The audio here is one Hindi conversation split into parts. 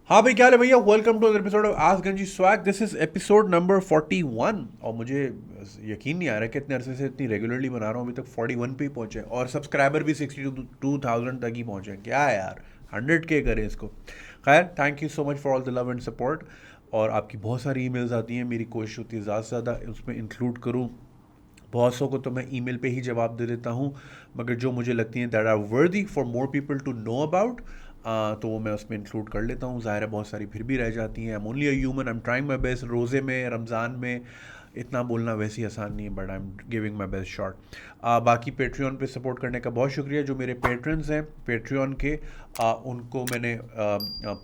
हाँ भाई, क्या हाल है भैया। वेलकम टू एपिसोड ऑफ आज गंजी swag. This is episode number 41 और मुझे यकीन नहीं आ रहा है कि इतने अरसे से इतनी रेगुलरली बना रहा हूँ, अभी तक 41 पे ही पहुँचे और सब्सक्राइबर भी 62,000 तक ही पहुँचे। क्या है यार, 100K करें इसको। खैर, thank you so much for all the love and support. और आपकी बहुत सारी ईमेल्स आती हैं, मेरी कोशिश होती है ज़्यादा से ज़्यादा उसमें इंक्लूड करूँ। बहुत सौ को तो मैं ईमेल पे ही जवाब दे देता हूँ, मगर जो मुझे लगती हैं that are worthy for more people to know about, तो वो मैं उसमें इंक्लूड कर लेता हूँ। ज़ाहिर है बहुत सारी फिर भी रह जाती हैं। I am only a human, I am trying my best. रोज़े में, रमज़ान में इतना बोलना वैसे ही आसान नहीं है, but I am giving my best shot. बाकी पेट्रियन पे सपोर्ट करने का बहुत शुक्रिया। जो मेरे पेट्रन्स हैं पेट्रियन के, उनको मैंने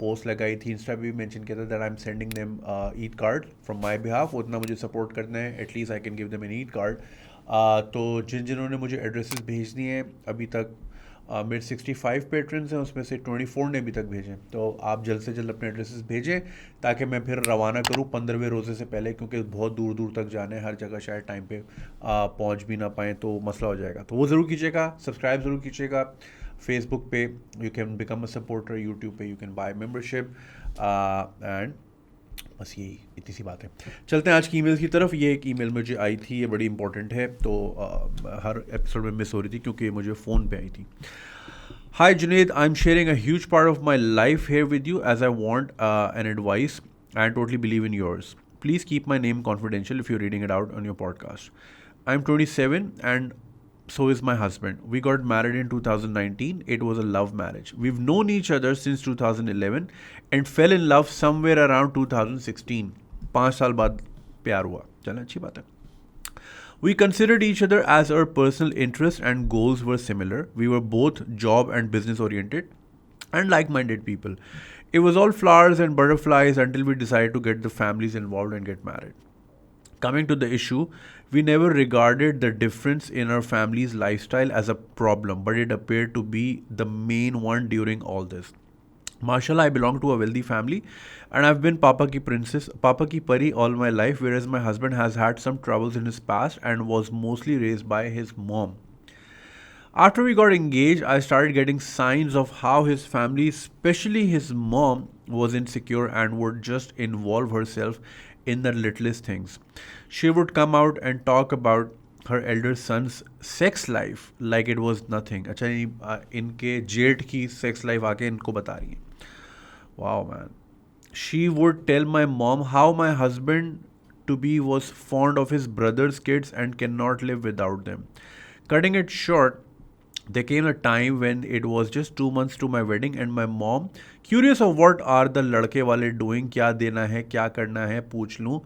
पोस्ट लगाई थी, इंस्टा पे भी मेंशन किया था that I am sending them Eid card from my behalf. उतना मुझे सपोर्ट करना है, at least I can give them an Eid card. तो जिन्होंने मुझे एड्रेसेस भेज दिए हैं अभी तक, मेरे 65 पेट्रन्स हैं, उसमें से 24 ने अभी तक भेजे। तो आप जल्द से जल्द अपने एड्रेसेस भेजें ताकि मैं फिर रवाना करूं 15वें रोज़े से पहले, क्योंकि बहुत दूर दूर तक जाना है, हर जगह शायद टाइम पे पहुंच भी ना पाएँ तो मसला हो जाएगा। तो वो ज़रूर कीजिएगा, सब्सक्राइब ज़रूर कीजिएगा। फेसबुक पे you can become a supporter, YouTube पे you can buy membership, and बस यही इतनी सी बात है। चलते हैं आज की ईमेल की तरफ। ये एक ईमेल मुझे आई थी, ये बड़ी इंपॉर्टेंट है, तो हर एपिसोड में मिस हो रही थी क्योंकि ये मुझे फ़ोन पे आई थी। Hi Junaid, I'm sharing a huge part of my life here with you as I want an advice and totally believe in yours. Please keep my name confidential if you're reading it out on your podcast. I'm 27 and so is my husband. We got married in 2019. It was a love marriage. We've known each other since 2011 and fell in love somewhere around 2016. 5 साल बाद प्यार हुआ। चलें, अच्छी बात है। We considered each other as our personal interests and goals were similar. We were both job and business oriented and like minded people. It was all flowers and butterflies until we decided to get the families involved and get married. Coming to the issue, we never regarded the difference in our family's lifestyle as a problem, but it appeared to be the main one during all this. Mashallah, I belong to a wealthy family and I've been Papa ki princess, Papa ki pari all my life, whereas my husband has had some troubles in his past and was mostly raised by his mom. After we got engaged, I started getting signs of how his family, especially his mom, was insecure and would just involve herself in the littlest things. She would come out and talk about her elder son's sex life like it was nothing. अच्छा, इनके जेठ की सेक्स लाइफ आके इनको बता रही है। Wow, man. She would tell my mom how my husband to be was fond of his brother's kids and cannot live without them. Cutting it short, there came a time when it was just 2 months to my wedding and my mom, curious of what are the लड़के वाले doing, क्या देना है, क्या करना है, पूछ लूँ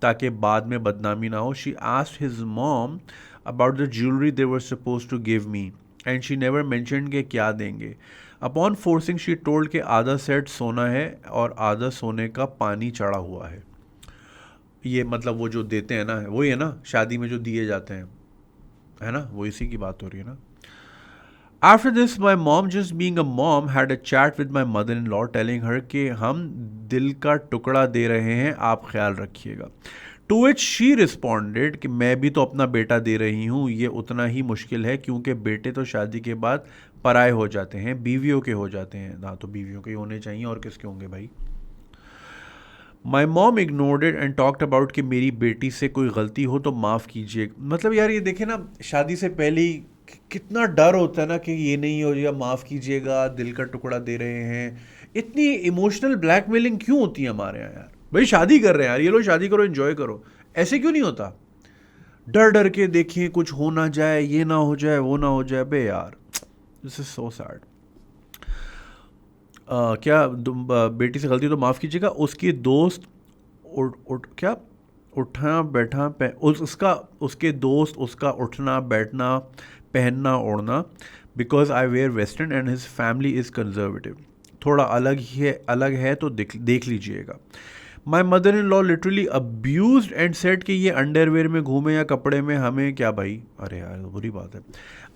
ताकि बाद में बदनामी ना हो. She asked his mom about the jewelry they were supposed to give me and she never mentioned कि क्या देंगे. Upon forcing, she told कि आधा सेट सोना है और आधा सोने का पानी चढ़ा हुआ है. ये मतलब वो जो देते हैं ना, वही है ना शादी में जो दिए जाते हैं, है ना, वो इसी की बात हो रही है ना. After this, my mom, just being a mom, had a chat with my mother-in-law, telling her कि हम दिल का टुकड़ा दे रहे हैं, आप ख्याल रखिएगा. To which she responded कि मैं भी तो अपना बेटा दे रही हूँ, ये उतना ही मुश्किल है क्योंकि बेटे तो शादी के बाद पराए हो जाते हैं, बीवियों के हो जाते हैं. ना, तो बीवियों के ही होने चाहिए, और किसके होंगे भाई. My mom ignored it and talked about कि मेरी बेटी से कोई गलती हो तो माफ़ कीजिए. मतलब यार, ये देखे ना, शादी से पहले ही कितना डर होता है ना कि ये नहीं हो जाएगा, माफ़ कीजिएगा, दिल का टुकड़ा दे रहे हैं. इतनी इमोशनल ब्लैकमेलिंग क्यों होती है हमारे यहाँ यार. भाई शादी कर रहे हैं यार, ये लोग शादी करो, एंजॉय करो. ऐसे क्यों नहीं होता. डर डर के देखिए कुछ हो ना जाए, ये ना हो जाए, वो ना हो जाए. बे यार, दिस इज सो सैड. क्या बेटी से गलती तो माफ़ कीजिएगा. उसकी दोस्त उठ उठ क्या उठना बैठा उसका उसके दोस्त उसका उठना बैठना पहनना ओढ़ना, because I wear western and his family is conservative. थोड़ा अलग है तो देख लीजिएगा. My mother in law literally abuse and said कि ये अंडरवेयर में घूमे या कपड़े में, हमें क्या भाई. अरे यार, बुरी बात है.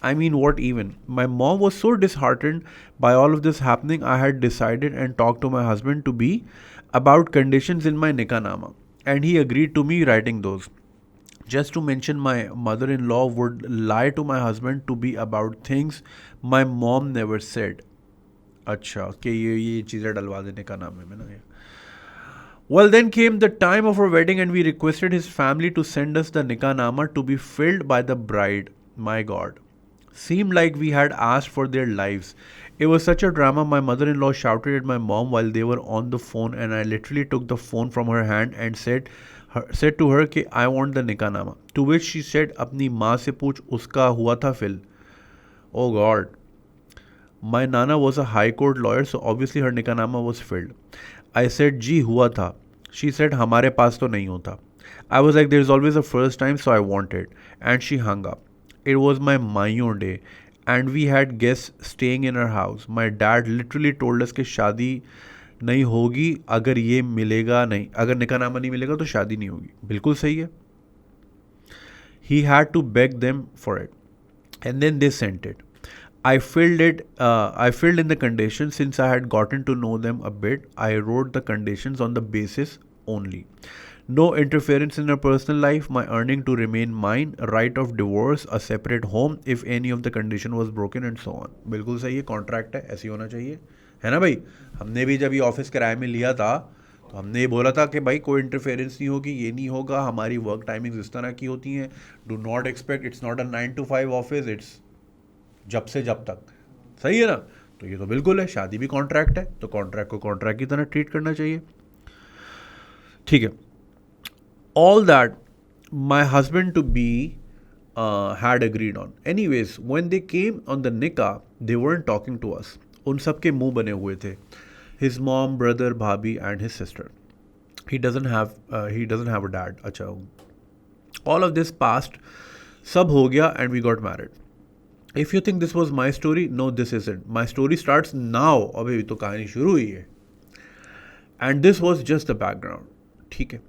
I mean, what even? My mom was so disheartened by all of this happening. I had decided and talked to my husband to be about conditions in my nikah, and he agreed to me writing those. Just to mention, my mother in law would lie to my husband to be about things my mom never said. अच्छा कि ये चीज़ें डलवा देने का नाम है मैं ना। Well, then came the time of our wedding, and we requested his family to send us the nikah to be filled by the bride. My God. Seemed like we had asked for their lives. It was such a drama. My mother in law shouted at my mom while they were on the phone, and I literally took the phone from her hand and said to her कि I want the nikah. To which she said, अपनी माँ से पूछ उसका हुआ था fill. Oh God. My Nana was a high court lawyer, so obviously her nikah was filled. I said, जी हुआ था. She said, हमारे पास तो नहीं होता. I was like, there's always a first time, so I want it. And she hung up. It was my Mayo day, and we had guests staying in our house. My dad literally told us कि शादी नहीं होगी अगर ये मिलेगा नहीं, अगर निकाहनामा नहीं मिलेगा तो शादी नहीं होगी. बिल्कुल सही है. He had to beg them for it, and then they sent it. I filled it. I filled in the conditions since I had gotten to know them a bit. I wrote the conditions on the basis only. No interference in her personal life, my earning to remain mine, right of divorce, a separate home if any of the condition was broken and so on. बिल्कुल सही है, कॉन्ट्रैक्ट है, ऐसे ही होना चाहिए, है ना भाई. हमने भी जब ये ऑफिस किराए में लिया था तो हमने ये बोला था कि भाई कोई इंटरफेरेंस नहीं होगी, ये नहीं होगा, हमारी वर्क टाइमिंग्स इस तरह की होती हैं. Do not expect, it's not a 9 to 5 office, it's जब से जब तक. सही है ना. तो ये तो बिल्कुल है, शादी भी कॉन्ट्रैक्ट है तो कॉन्ट्रैक्ट को कॉन्ट्रैक्ट की तरह ट्रीट करना चाहिए. ठीक है. All that my husband to be had agreed on. Anyways, when they came on the nikah, they weren't talking to us. उन सब के मुंह बने हुए थे. His mom, brother, bhabhi, and his sister. He doesn't have a dad. अच्छा. All of this passed. सब हो गया and we got married. If you think this was my story, no, this isn't. My story starts now. अबे तो कहानी शुरू हुई है. And this was just the background. ठीक है.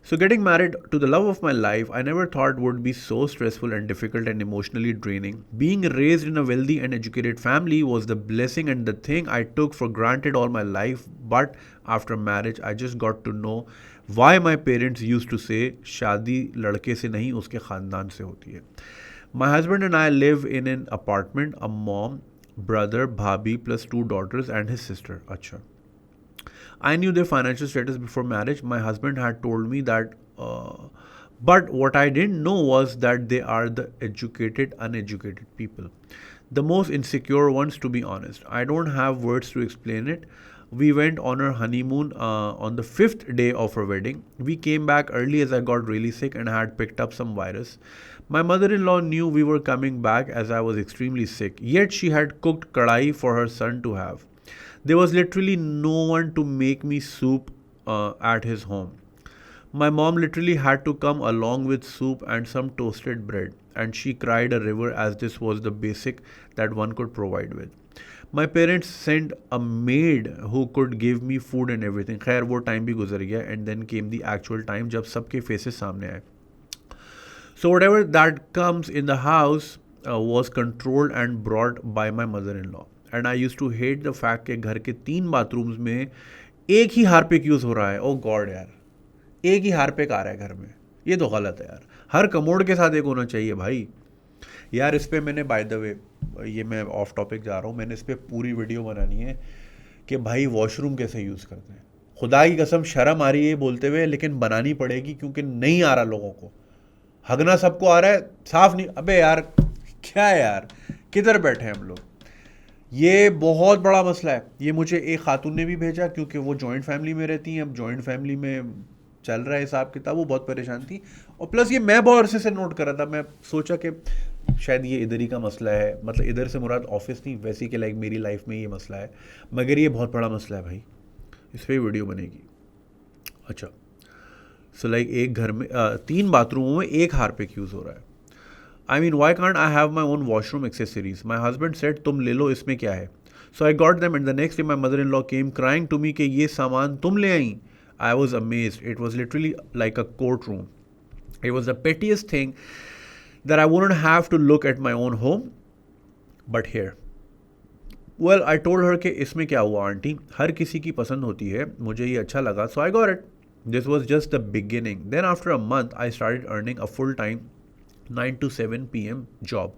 So getting married to the love of my life, I never thought would be so stressful and difficult and emotionally draining. Being raised in a wealthy and educated family was the blessing and the thing I took for granted all my life. But after marriage, I just got to know why my parents used to say, शादी लड़के से नहीं उसके खानदान से होती है. My husband and I live in an apartment, a mom, brother, bhabhi plus 2 daughters and his sister. Acha. I knew their financial status before marriage. My husband had told me that, but what I didn't know was that they are the educated, uneducated people. The most insecure ones, to be honest. I don't have words to explain it. We went on our honeymoon on the 5th day of our wedding. We came back early as I got really sick and I had picked up some virus. My mother-in-law knew we were coming back as I was extremely sick. Yet she had cooked kadai for her son to have. There was literally no one to make me soup at his home. My mom literally had to come along with soup and some toasted bread, and she cried a river as this was the basic that one could provide with. My parents sent a maid who could give me food and everything. खैर वो time भी गुजर गया and then came the actual time जब सबके faces सामने आए. So whatever that comes in the house was controlled and brought by my mother-in-law. And I use to hate the fact कि घर के 3 बाथरूम्स में एक ही हार्पिक यूज़ हो रहा है. ओ गॉड यार, एक ही हार्पिक आ रहा है घर में, ये तो गलत है यार. हर कमोड के साथ एक होना चाहिए भाई. यार इस पर मैंने बाय द वे, ये मैं ऑफ टॉपिक जा रहा हूँ, मैंने इस पर पूरी वीडियो बनानी है कि भाई वॉशरूम कैसे यूज़ करते हैं. खुदा की कसम शर्म आ रही है बोलते हुए, लेकिन बनानी पड़ेगी क्योंकि नहीं आ रहा लोगों को. हगना सबको आ रहा है, साफ नहीं. अबे यार क्या है यार, किधर बैठे हैं हम लोग. ये बहुत बड़ा मसला है. ये मुझे एक खातून ने भी भेजा क्योंकि वो जॉइंट फैमिली में रहती हैं. अब जॉइंट फैमिली में चल रहा है हिसाब किताब, वो बहुत परेशान थी. और प्लस ये मैं बहुत अरसे से नोट कर रहा था. मैं सोचा कि शायद ये इधर ही का मसला है, मतलब इधर से मुराद ऑफिस नहीं, वैसे कि लाइक मेरी लाइफ में ये मसला है, मगर ये बहुत बड़ा मसला है भाई. इस पर वीडियो बनेगी. अच्छा, सो लाइक एक घर में 3 बाथरूमों में एक हार्पिक यूज़ हो रहा है. I mean, why can't I have my own washroom accessories? My husband said, तुम ले लो, इसमें क्या है. So I got them and the next day my mother-in-law came crying to me कि ये सामान तुम ले आई. I was amazed. It was literally like a courtroom. It was the pettiest thing that I wouldn't have to look at my own home. But here. Well, I told her कि इसमें क्या हुआ आंटी, हर किसी की पसंद होती है, मुझे ये अच्छा लगा, so I got it. This was just the beginning. Then after a month, I started earning a full-time 9 to 7 p.m. job.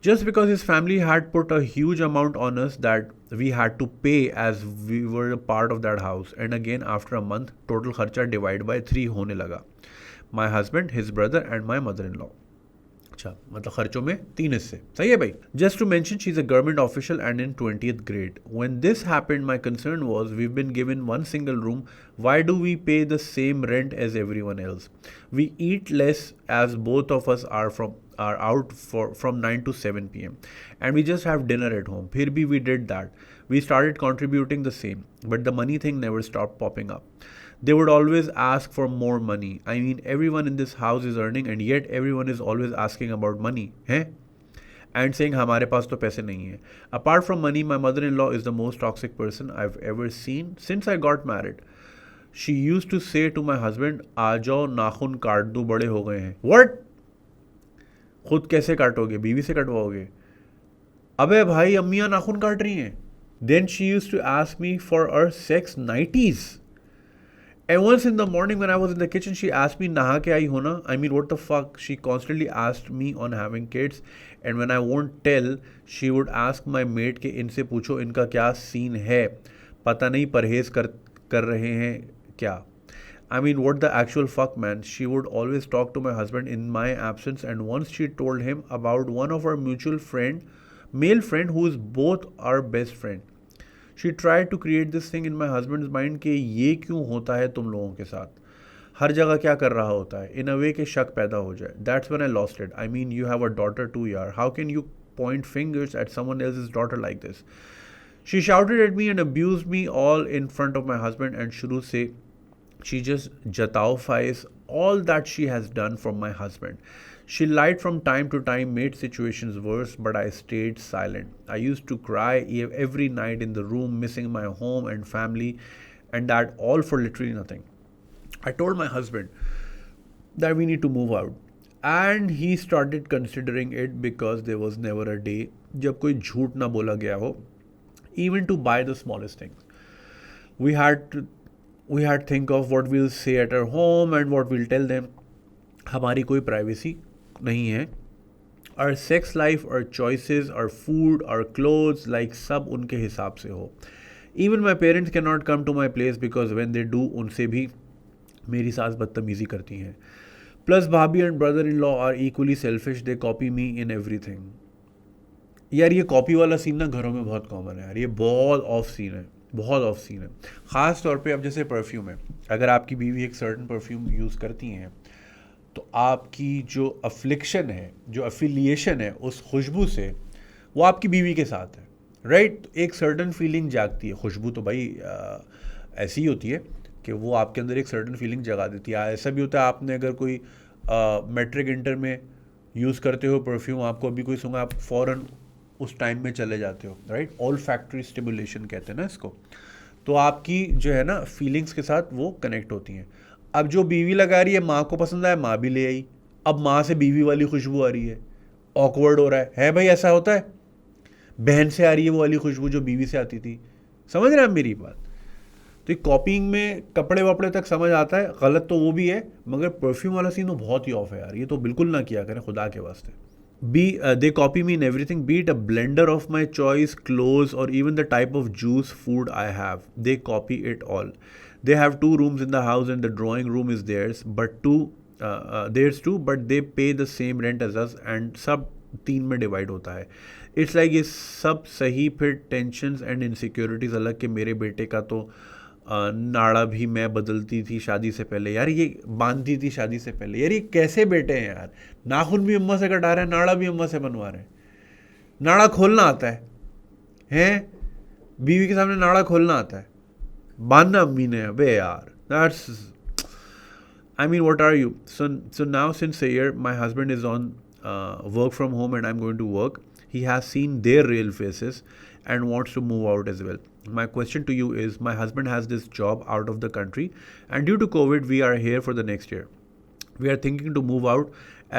just because his family had put a huge amount on us that we had to pay as we were a part of that house. And again, after a month, total kharcha divided by 3 होने लगा. My husband, his brother and my mother-in-law. अच्छा, मतलब खर्चों में 3 हिस्से. सही है भाई. Just to mention, she's a government official and in 20th grade. When this happened, my concern was we've been given one single room. Why do we pay the same rent as everyone else? We eat less as both of us are out from 9 to 7 p.m. and we just have dinner at home. फिर भी we did that. We started contributing the same, but the money thing never stopped popping up. They would always ask for more money. I mean, everyone in this house is earning and yet everyone is always asking about money. हैं? And saying हमारे पास तो पैसे नहीं है. Apart from money, my mother-in-law is the most toxic person I've ever seen since I got married. She used to say to my husband, आ जाओ नाखून काट दो बड़े हो गए हैं. What? खुद कैसे काटोगे? बीवी से कटवाओगे? अबे भाई अम्मियाँ नाखून काट रही हैं. Then she used to ask me for our sex nighties. And once in the morning when I was in the kitchen, she asked me, "Naha ke aayi ho na?" I mean, what the fuck? She constantly asked me on having kids, and when I won't tell, she would ask my maid कि इनसे पूछो इनका क्या सीन है, पता नहीं परहेज कर रहे हैं क्या. I mean, what the actual fuck, man? She would always talk to my husband in my absence, and once she told him about one of our mutual male friend, who is both our best friend. She tried to create this thing in my husband's mind कि ये क्यों होता है तुम लोगों के साथ, हर जगह क्या कर रहा होता है, इन अ वे के शक पैदा हो जाए. That's when I lost it. I mean, you have a daughter too, यार. How can you point fingers at someone else's daughter like this? She shouted at me and abused me all in front of my husband, and शुरू से she just jataufies all that she has done for my husband. She lied from time to time, made situations worse, but I stayed silent. I used to cry every night in the room, missing my home and family, and that all for literally nothing. I told my husband that we need to move out, and he started considering it because there was never a day जब कोई झूठ ना बोला गया हो, even to buy the smallest things. We had think of what we'll say at our home and what we'll tell them. हमारी कोई privacy नहीं है. Our sex life, our choices, our food, our clothes, like सब उनके हिसाब से हो. Even my parents cannot come to my place because when they do, उनसे भी मेरी सास बदतमीजी करती हैं. Plus भाभी and brother-in-law are equally selfish. They copy me in everything. यार ये कॉपी वाला सीन ना घरों में बहुत कॉमन है यार. ये बहुत ऑफ सीन है, बहुत ऑफ सीन है. ख़ास तौर पे अब जैसे परफ्यूम है, अगर आपकी बीवी एक सर्टन परफ्यूम यूज़ करती हैं तो आपकी जो अफ्लिक्शन है, जो अफिलिएशन है उस खुशबू से, वो आपकी बीवी के साथ है, राइट. एक सर्टन फीलिंग जागती है. खुशबू तो भाई ऐसी ही होती है कि वो आपके अंदर एक सर्टन फीलिंग जगा देती है. ऐसा भी होता है, आपने अगर कोई मैट्रिक इंटर में यूज़ करते हो परफ्यूम, आपको अभी कोई सूंघा, आप फ़ौरन उस टाइम में चले जाते हो, राइट. ऑल फैक्ट्री स्टिमुलेशन कहते हैं ना इसको. तो आपकी जो है ना फीलिंग्स के साथ वो कनेक्ट होती हैं. अब जो बीवी लगा रही है, माँ को पसंद आया, माँ भी ले आई. अब माँ से बीवी वाली खुशबू आ रही है, ऑकवर्ड हो रहा है भाई. ऐसा होता है. बहन से आ रही है वो वाली खुशबू जो बीवी से आती थी. समझ रहे हैं आप मेरी बात? तो कॉपिंग में कपड़े वपड़े तक समझ आता है, गलत तो वो भी है, मगर परफ्यूम वाला सीन तो बहुत ही ऑफ है यार. ये तो बिल्कुल ना किया करें खुदा के वास्ते. They copy me in everything, be it a blender of my choice, clothes, or even the type of juice, food I have. They copy it all. They have 2 rooms in the house and the drawing room is theirs, but theirs too, but they pay the same rent as us and सब 3 में डिवाइड होता है. It's like ये सब सही. फिर टेंशन्स एंड इनसिक्योरिटीज़ अलग के. मेरे बेटे का तो नाड़ा भी मैं बदलती थी शादी से पहले. यार ये बांधती थी शादी से पहले. यार ये कैसे बेटे हैं यार? नाखून भी अम्मा से कटा रहे हैं, नाड़ा भी अम्मा से बनवा रहे हैं. नाड़ा खोलना आता है हैं? बीवी के सामने नाड़ा खोलना आता है, बांधना अम्मी ने. अबे यार, that's, I mean, what are you? So now since a year, my husband is on work from home and I'm going to work. He has seen their real faces and wants to move out as well. My question to you is, my husband has this job out of the country and due to COVID, we are here for the next year. We are thinking to move out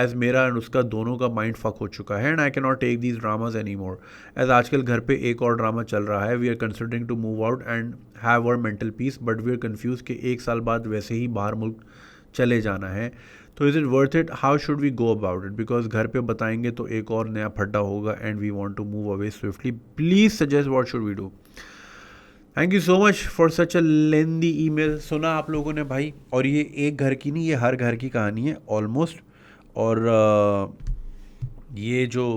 as मेरा and उसका दोनों का माइंड फक हो चुका है and I cannot take these dramas anymore. As आजकल घर पे एक और ड्रामा चल रहा है. We are considering to move out and have our mental peace, but we are confused कि 1 साल बाद वैसे ही बाहर मुल्क चले जाना है. तो is it worth it, how should we go about it, because घर पे बताएंगे तो एक और नया फड्डा होगा and we want to move away swiftly, please suggest what should we do. Thank you so much for such a lengthy email. सुना आप लोगों ने भाई, और ये एक घर की नहीं, ये हर घर की कहानी है ऑलमोस्ट। और ये जो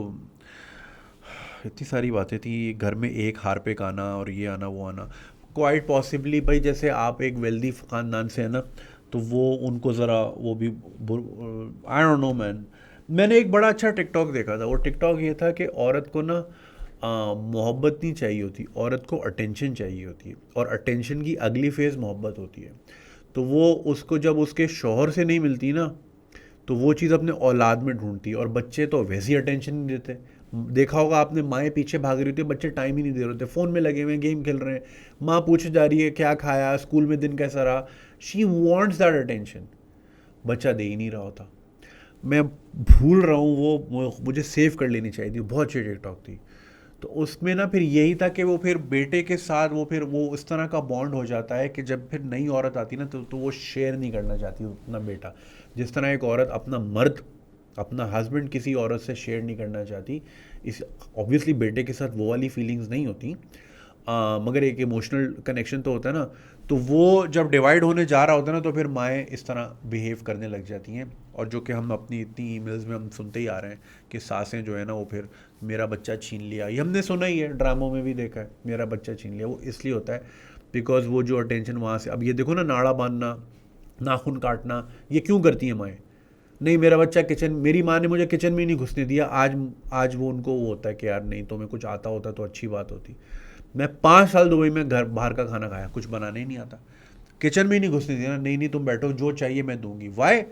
इतनी सारी बातें थी, घर में एक हार्पिक आना और ये आना वो आना, क्वाइट पॉसिबली भाई जैसे आप एक वेल्दी ख़ानदान से है ना, तो वो उनको ज़रा वो भी, आई डोंट नो मैन। मैंने एक बड़ा अच्छा टिकटॉक देखा था, वो टिकटॉक ये था कि औरत को ना मोहब्बत नहीं चाहिए होती, औरत को अटेंशन चाहिए होती है, और अटेंशन की अगली फेज़ मोहब्बत होती है। तो वो उसको जब उसके शौहर से नहीं मिलती ना, तो वो चीज़ अपने औलाद में ढूंढती है। और बच्चे तो वैसे ही अटेंशन नहीं देते, देखा होगा आपने, माएँ पीछे भाग रही होती है, बच्चे टाइम ही नहीं दे रहे होते, फ़ोन में लगे हुए हैं, गेम खेल रहे हैं, माँ पूछे जा रही है क्या खाया, स्कूल में दिन कैसा रहा, शी वॉन्ट्स दैट अटेंशन, बच्चा दे ही नहीं रहा होता। मैं भूल रहा हूँ वो मुझे सेव कर लेनी चाहिए थी, बहुत अच्छी टिकटॉक थी। तो उसमें ना फिर यही था कि वो फिर बेटे के साथ वो फिर वो इस तरह का बॉन्ड हो जाता है कि जब फिर नई औरत आती ना, तो वो शेयर नहीं करना चाहती अपना बेटा, जिस तरह एक औरत अपना मर्द, अपना हस्बैंड किसी औरत से शेयर नहीं करना चाहती। इस ऑब्वियसली बेटे के साथ वो वाली फीलिंग्स नहीं होती, मगर एक इमोशनल कनेक्शन तो होता है ना। तो वो जब डिवाइड होने जा रहा होता है ना, तो फिर माएँ इस तरह बिहेव करने लग जाती हैं। और जो कि हम अपनी इतनी ईमेल्स में हम सुनते ही आ रहे हैं कि सासें जो है ना, वो फिर मेरा बच्चा छीन लिया, ये हमने सुना ही है, ड्रामों में भी देखा है, मेरा बच्चा छीन लिया। वो इसलिए होता है बिकॉज वो जो अटेंशन वहाँ से, अब ये देखो ना, नाड़ा बांधना, नाखून काटना, ये क्यों करती हैं माएँ? नहीं मेरा बच्चा किचन, मेरी माँ ने मुझे किचन में ही नहीं घुसने दिया, आज वो उनको वो होता है कि यार नहीं, तुम्हें कुछ आता होता तो अच्छी बात होती। मैं 5 साल दुबई में घर बाहर का खाना खाया, कुछ बनाने ही नहीं आता, किचन में ही नहीं घुसने दिया ना, नहीं नहीं तुम बैठो, जो चाहिए मैं दूंगी। वाई?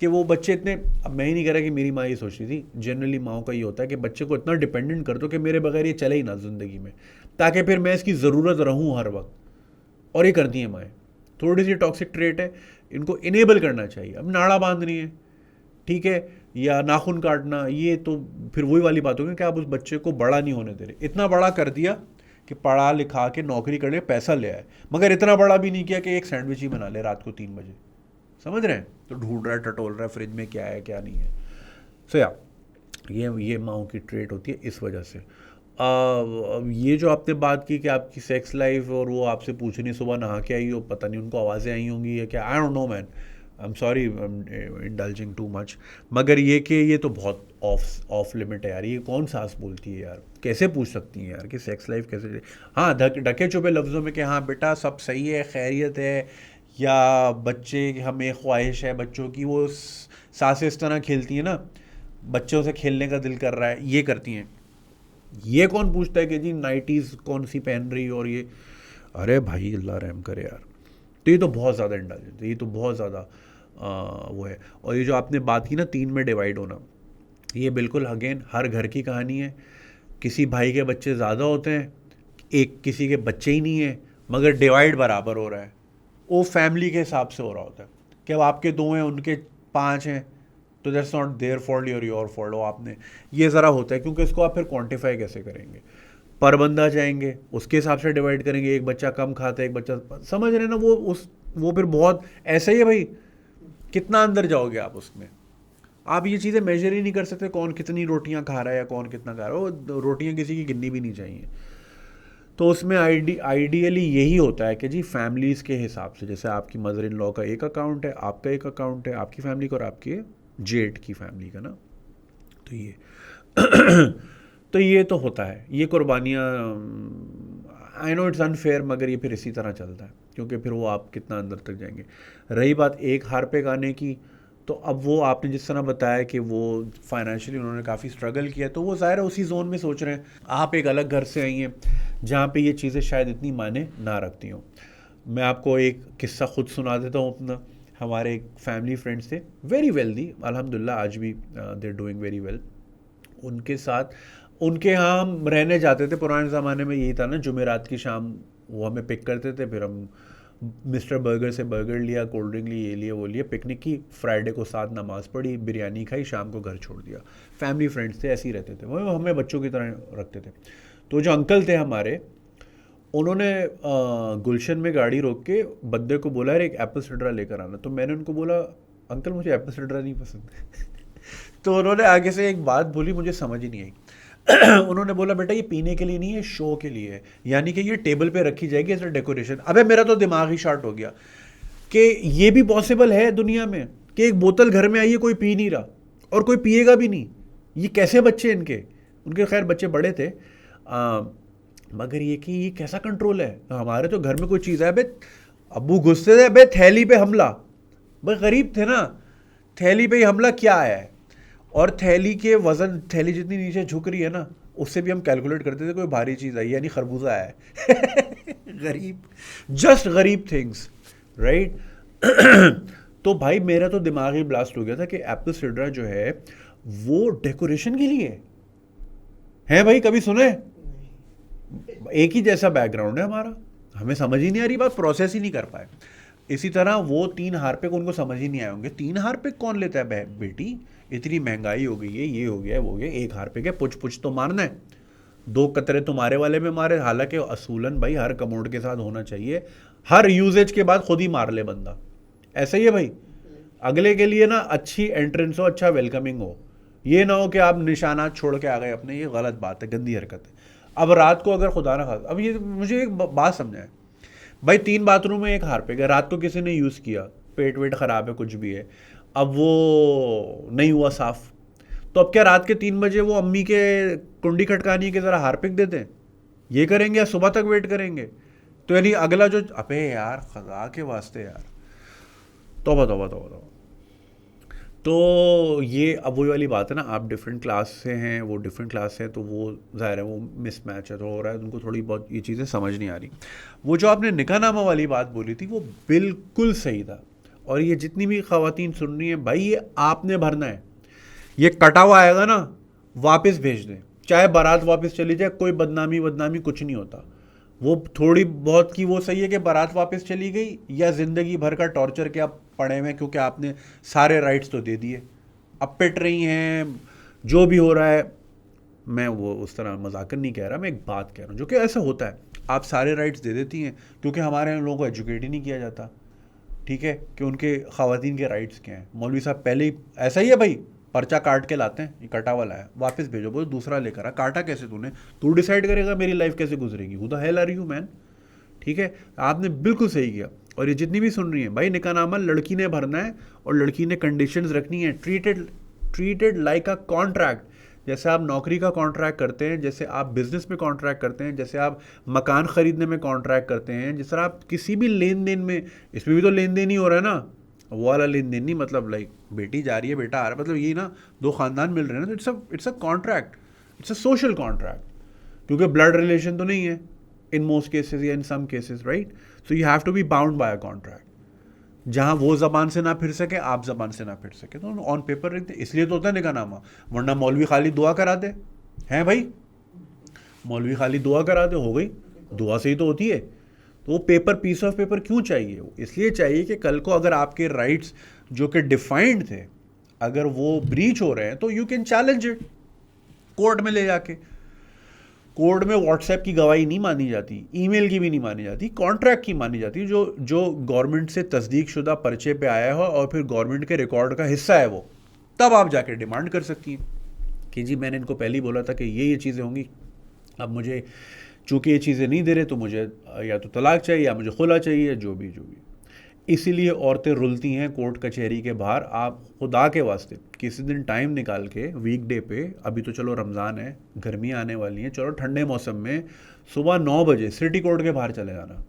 कि वो बच्चे इतने, अब मैं ही नहीं कह रहा कि मेरी माँ ये सोचती थी, जनरली माओं का ये होता है कि बच्चे को इतना डिपेंडेंट कर दो कि मेरे बगैर ये चले ही ना ज़िंदगी में, ताकि फिर मैं इसकी ज़रूरत रहूँ हर वक्त। और ये करती हैं माएँ, थोड़ी सी टॉक्सिक ट्रेट है, इनको इनेबल करना चाहिए। अब नाड़ा बांधनी है, ठीक है, या नाखून काटना, ये तो फिर वही वाली बात होगी कि आप उस बच्चे को बड़ा नहीं होने दे रहे। इतना बड़ा कर दिया कि पढ़ा लिखा के नौकरी करने पैसा ले आए, मगर इतना बड़ा भी नहीं किया कि एक सैंडविच ही बना ले रात को 3 बजे। समझ रहे हैं? तो ढूंढ रहा है, टटोल रहा है फ्रिज में क्या है क्या नहीं है। सो या ये माओं की ट्रेट होती है इस वजह से। अब ये जो आपने बात की कि आपकी सेक्स लाइफ, और वो आपसे पूछनी सुबह नहा के आई हो, पता नहीं उनको आवाज़ें आई होंगी या क्या, I don't know man, I am sorry indulging too much. मगर ये कि ये तो बहुत ऑफ लिमिट है यार, ये कौन सास बोलती है यार, कैसे पूछ सकती हैं यार कि सेक्स लाइफ कैसे। हाँ, ढके छुपे लफ्ज़ों में कि हाँ बेटा सब सही है, खैरियत है, या बच्चे, हमें ख्वाहिश है बच्चों की, वो सासें इस तरह खेलती हैं ना, बच्चों से खेलने का दिल कर रहा है, ये करती हैं। ये कौन पूछता है कि जी नाइटीज़ कौन सी पहन रही हो, और ये, अरे भाई अल्लाह रहम करे यार। तो ये तो बहुत ज़्यादा इंडल्जेंस है, ये तो बहुत ज़्यादा वो है। और ये जो आपने बात की ना 3 में डिवाइड होना, ये बिल्कुल अगेन हर घर की कहानी है। किसी भाई के बच्चे ज़्यादा होते हैं, एक किसी के बच्चे ही नहीं है, मगर डिवाइड बराबर हो रहा है। वो फैमिली के हिसाब से हो रहा होता है कि अब आपके 2 हैं, उनके 5 हैं, तो दैट्स नॉट देयर फॉल्ट और योर फॉल्ट। आपने ये ज़रा होता है, क्योंकि इसको आप फिर क्वान्टिफाई कैसे करेंगे? पर बंदा जाएंगे, उसके हिसाब से डिवाइड करेंगे, एक बच्चा कम खाता है, एक बच्चा, समझ रहे हैं ना, वो फिर बहुत ऐसा ही है भाई, कितना अंदर जाओगे आप उसमें? आप ये चीज़ें मेजर ही नहीं कर सकते, कौन कितनी रोटियां खा रहा है या कौन कितना खा रहा है, वो रोटियां किसी की गिननी भी नहीं चाहिए। तो उसमें आइडियली यही होता है कि जी फैमिलीज़ के हिसाब से, जैसे आपकी मदर इन लॉ का एक अकाउंट है, आपका एक अकाउंट है, आपकी फैमिली का और आपके जेठ की फैमिली का ना, तो ये तो ये तो होता है, ये कुर्बानियाँ, आई नो इट्स अनफेयर, मगर ये फिर इसी तरह चलता है, क्योंकि फिर वो आप कितना अंदर तक जाएंगे। रही बात एक हार पे गाने की, तो अब वो आपने जिस तरह बताया कि वो फाइनेंशियली उन्होंने काफ़ी स्ट्रगल किया, तो वो ज़ाहिर है उसी जोन में सोच रहे हैं। आप एक अलग घर से आई हैं जहाँ पे ये चीज़ें शायद इतनी माने ना रखती हों। मैं आपको एक किस्सा खुद सुना देता हूँ अपना। हमारे एक फैमिली फ्रेंड्स थे, वेरी वेल्दी, अल्हम्दुलिल्लाह आज भी they are doing very well. उनके साथ, उनके यहाँ हम रहने जाते थे, पुराने ज़माने में यही था ना, जुमेरात की शाम वो हमें पिक करते थे, फिर हम मिस्टर बर्गर से बर्गर लिया, कोल्ड ड्रिंक ली, ये लिया वो लिया, पिकनिक की, फ्राइडे को साथ नमाज़ पढ़ी, बिरयानी खाई, शाम को घर छोड़ दिया। फैमिली फ्रेंड्स थे, ऐसे ही रहते थे, वो हमें बच्चों की तरह रखते थे। तो जो अंकल थे हमारे, उन्होंने गुलशन में गाड़ी रोक के बंदे को बोला यार एक एप्पल सिड्रा लेकर आना। तो मैंने उनको बोला अंकल मुझे एप्पल साइडर नहीं पसंद। तो उन्होंने आगे से एक बात बोली, मुझे समझ ही नहीं आई। उन्होंने बोला बेटा ये पीने के लिए नहीं है, शो के लिए है, यानी कि ये टेबल पे रखी जाएगी एज अ डेकोरेशन। अबे मेरा तो दिमाग ही शॉर्ट हो गया कि ये भी पॉसिबल है दुनिया में कि एक बोतल घर में आई है, कोई पी नहीं रहा और कोई पिएगा भी नहीं। ये कैसे बच्चे इनके, उनके खैर बच्चे बड़े थे, मगर ये कि ये कैसा कंट्रोल है। हमारे तो घर में कोई चीज़ है, बे अब्बू गुस्से थे, बे थैली पे हमला, भाई गरीब थे ना, थैली पे ही हमला क्या आया है। और थैली के वजन, थैली जितनी नीचे झुक रही है ना, उससे भी हम कैलकुलेट करते थे कोई भारी चीज़ आई यानी खरबूजा आया है। गरीब, जस्ट गरीब थिंग्स, राइट। तो भाई मेरा तो दिमाग ही ब्लास्ट हो गया था कि एप्पल साइडर जो है वो डेकोरेशन के लिए है भाई। कभी सुने? एक ही जैसा बैकग्राउंड है हमारा, हमें समझ ही नहीं आ रही बात, प्रोसेस ही नहीं कर पाए। इसी तरह वो 3 हार्पिक उनको समझ ही नहीं आए होंगे। 3 हार्पिक कौन लेता है बेटी, इतनी महंगाई हो गई है, ये हो गया वो हो गया, 1 हार्पिक है, पुछ पुछ तो मारना है, 2 कतरे तुम्हारे वाले में मारे। हालांकि असूलन भाई हर कमोड के साथ होना चाहिए, हर यूजेज के बाद खुद ही मार ले बंदा, ऐसा ही है भाई। अगले के लिए ना अच्छी एंट्रेंस हो, अच्छा वेलकमिंग हो, ये ना हो कि आप निशानात छोड़ के आ गए अपने, ये गलत बात है, गंदी हरकत है। अब रात को अगर खुदा ना खास, अब ये मुझे एक बात समझाए भाई, 3 बाथरूम में 1 हार्पिक है, रात को किसी ने यूज़ किया, पेट वेट ख़राब है कुछ भी है, अब वो नहीं हुआ साफ़, तो अब क्या रात के 3 बजे वो अम्मी के कुंडी खटकानी है कि ज़रा हार्पिक दे दें, ये करेंगे या सुबह तक वेट करेंगे? तो यानी अगला जो, अबे यार खुदा के वास्ते यार, तौबा तौबा तौबा तौबा। तो ये अब वही वाली बात है ना, आप डिफरेंट क्लास से हैं, वो डिफरेंट क्लास से हैं, तो वो ज़ाहिर है वो मिसमैच है, तो हो रहा है उनको थोड़ी बहुत ये चीज़ें समझ नहीं आ रही। वो जो आपने निकाहनामा वाली बात बोली थी वो बिल्कुल सही था, और ये जितनी भी ख़वातीन सुन रही हैं भाई, ये आपने भरना है। ये कटा हुआ आएगा ना, वापस भेज दें, चाहे बारात वापस चली जाए, कोई बदनामी कुछ नहीं होता। वो थोड़ी बहुत की वो सही है कि बारात वापस चली गई, या ज़िंदगी भर का टॉर्चर के आप पड़े हुए, क्योंकि आपने सारे राइट्स तो दे दिए, अब पिट रही हैं, जो भी हो रहा है। मैं वो उस तरह मजाकन नहीं कह रहा, मैं एक बात कह रहा हूँ जो कि ऐसा होता है, आप सारे राइट्स दे देती हैं, क्योंकि हमारे यहाँ लोगों को एजुकेट ही नहीं किया जाता, ठीक है, कि उनके ख़वातीन के राइट्स क्या हैं। मौलवी साहब पहले ही ऐसा ही है भाई, पर्चा काट के लाते हैं, ये कटा वाला है, वापस भेजो, बोलो दूसरा लेकर आ। काटा कैसे तूने? तू डिसाइड करेगा मेरी लाइफ कैसे गुजरेगी, who the hell are you man? ठीक है, आपने बिल्कुल सही किया। और ये जितनी भी सुन रही हैं भाई, निकाहनामा लड़की ने भरना है, और लड़की ने कंडीशंस रखनी है, ट्रीटेड लाइक अ कॉन्ट्रैक्ट। जैसे आप नौकरी का कॉन्ट्रैक्ट करते हैं, जैसे आप बिजनेस में कॉन्ट्रैक्ट करते हैं, जैसे आप मकान ख़रीदने में कॉन्ट्रैक्ट करते हैं, जिस तरह आप किसी भी लेन देन में, इसमें भी तो लेन देन ही हो रहा है ना, वो वाला लेन देन नहीं, मतलब लाइक बेटी जा रही है बेटा आ रहा है, मतलब ये ना 2 ख़ानदान मिल रहे हैं ना, तो it's a contract, it's a social contract, क्योंकि ब्लड रिलेशन तो नहीं है इन मोस्ट केसेस या in some cases, right. So you have to be bound by a contract, जहाँ वो ज़बान से ना फिर सके, आप ज़बान से ना फिर सके, तो ऑन पेपर रख दे। इसलिए तो होता है निकाहनामा, वरना मौलवी खाली दुआ करा दे, हैं भाई, मौलवी खाली दुआ करा दे, हो गई, दुआ से ही तो होती है। तो वो पेपर, पीस ऑफ पेपर क्यों चाहिए? इसलिए चाहिए कि कल को अगर आपके राइट्स जो कि डिफाइंड थे, अगर वो ब्रीच हो रहे हैं, तो you can challenge it court में ले जाके। कोर्ट में व्हाट्सएप की गवाही नहीं मानी जाती, ईमेल की भी नहीं मानी जाती, कॉन्ट्रैक्ट की मानी जाती, जो गवर्नमेंट से तस्दीक शुदा पर्चे पे आया हो और फिर गवर्नमेंट के रिकॉर्ड का हिस्सा है वो, तब आप जाके डिमांड कर सकती हैं कि जी मैंने इनको पहले ही बोला था कि ये चीज़ें होंगी, अब मुझे चूँकि ये चीज़ें नहीं दे रहे, तो मुझे या तो तलाक चाहिए या मुझे खुला चाहिए, जो भी। इसीलिए औरतें रुलती हैं कोर्ट कचहरी के बाहर। आप खुदा के वास्ते किसी दिन टाइम निकाल के वीकडे पे, अभी तो चलो रमज़ान है, गर्मी आने वाली है, चलो ठंडे मौसम में सुबह 9 बजे सिटी कोर्ट के बाहर चले जाना,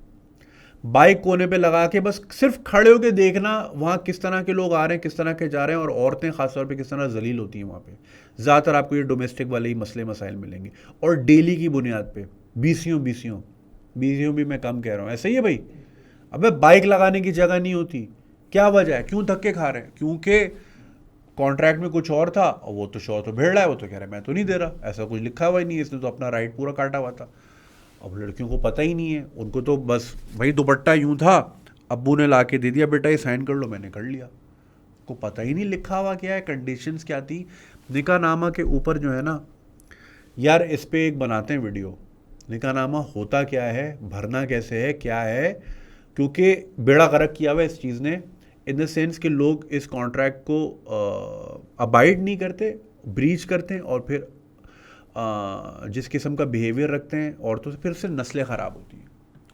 बाइक कोने पे लगा के बस सिर्फ खड़े होके देखना वहाँ किस तरह के लोग आ रहे हैं, किस तरह के जा रहे हैं, और औरतें ख़ासतौर पे किस तरह जलील होती हैं वहाँ पे। ज़्यादातर आपको ये डोमेस्टिक वाले ही मसले मसाइल मिलेंगे, और डेली की बुनियाद पे बीसियों भी मैं कम कह रहा हूँ, ऐसा ही है भाई। अबे बाइक लगाने की जगह नहीं होती, क्या वजह है, क्यों धक्के खा रहे हैं? क्योंकि कॉन्ट्रैक्ट में कुछ और था, और वो तो शो तो भेड़ रहा है, वो तो कह रहा है मैं तो नहीं दे रहा, ऐसा कुछ लिखा हुआ ही नहीं है, इसने तो अपना राइट पूरा काटा हुआ था। अब लड़कियों को पता ही नहीं है, उनको तो बस भाई दुपट्टा यूं था, अब्बू ने ला के दे दिया, बेटा ये साइन कर लो, मैंने कर लिया, को पता ही नहीं लिखा हुआ क्या है, कंडीशंस क्या थी। निकाहनामा के ऊपर जो है ना यार, इस पे एक बनाते हैं वीडियो, निकाहनामा होता क्या है, भरना कैसे है, क्या है, क्योंकि बेड़ा गर्क किया हुआ इस चीज़ ने। इन द सेंस कि लोग इस कॉन्ट्रैक्ट को अबाइड नहीं करते, ब्रीच करते हैं, और फिर जिस किस्म का बिहेवियर रखते हैं औरतों से, फिर उससे नस्लें ख़राब होती हैं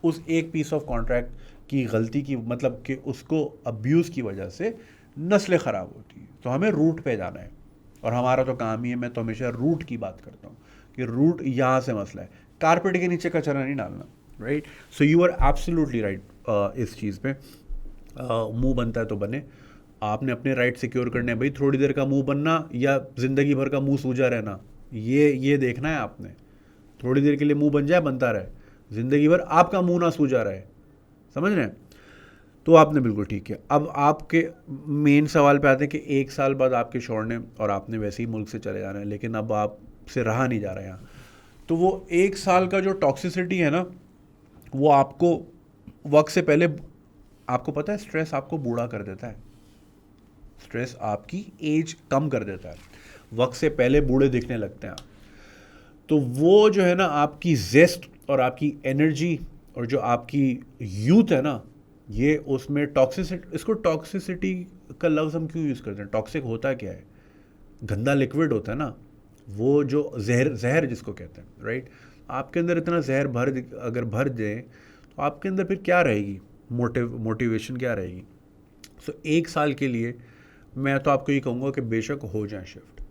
उस एक पीस ऑफ कॉन्ट्रैक्ट की गलती की, मतलब कि उसको अब्यूज़ की वजह से नस्लें ख़राब होती हैं। तो हमें रूट पे जाना है, और हमारा तो काम ही है, मैं तो हमेशा रूट की बात करता हूँ कि रूट यहाँ से मसला है, कारपेट के नीचे कचरा नहीं डालना, right. So you are absolutely right इस चीज़ पे। मुंह बनता है तो बने, आपने अपने राइट सिक्योर करने हैं भाई। थोड़ी देर का मुंह बनना या ज़िंदगी भर का मुंह सूजा रहना, ये देखना है आपने। थोड़ी देर के लिए मुंह बन जाए, बनता रहे, ज़िंदगी भर आपका मुंह ना सूजा रहे, समझ रहे हैं। तो आपने बिल्कुल ठीक किया। अब आपके मेन सवाल पे आते हैं कि 1 साल बाद आपके शौहर ने और आपने वैसे ही मुल्क से चले जाना है, लेकिन अब आपसे रहा नहीं जा रहा है यहाँ। तो वो 1 साल का जो टॉक्सिसिटी है ना, वो आपको वक्त से पहले, आपको पता है स्ट्रेस आपको बूढ़ा कर देता है, स्ट्रेस आपकी एज कम कर देता है, वक्त से पहले बूढ़े दिखने लगते हैं आप। तो वो जो है ना, आपकी जेस्ट और आपकी एनर्जी और जो आपकी यूथ है ना, ये उसमें टॉक्सिसिटी, इसको टॉक्सिसिटी का लफ्ज़ हम क्यों यूज़ करते हैं? टॉक्सिक होता क्या है? गंदा लिक्विड होता है ना, वो जो जहर जिसको कहते हैं, राइट। आपके अंदर इतना जहर अगर भर जाए तो आपके अंदर फिर क्या रहेगी, मोटिवेशन क्या रहेगी? सो 1 साल के लिए मैं तो आपको ये कहूँगा कि बेशक हो जाए शिफ्ट,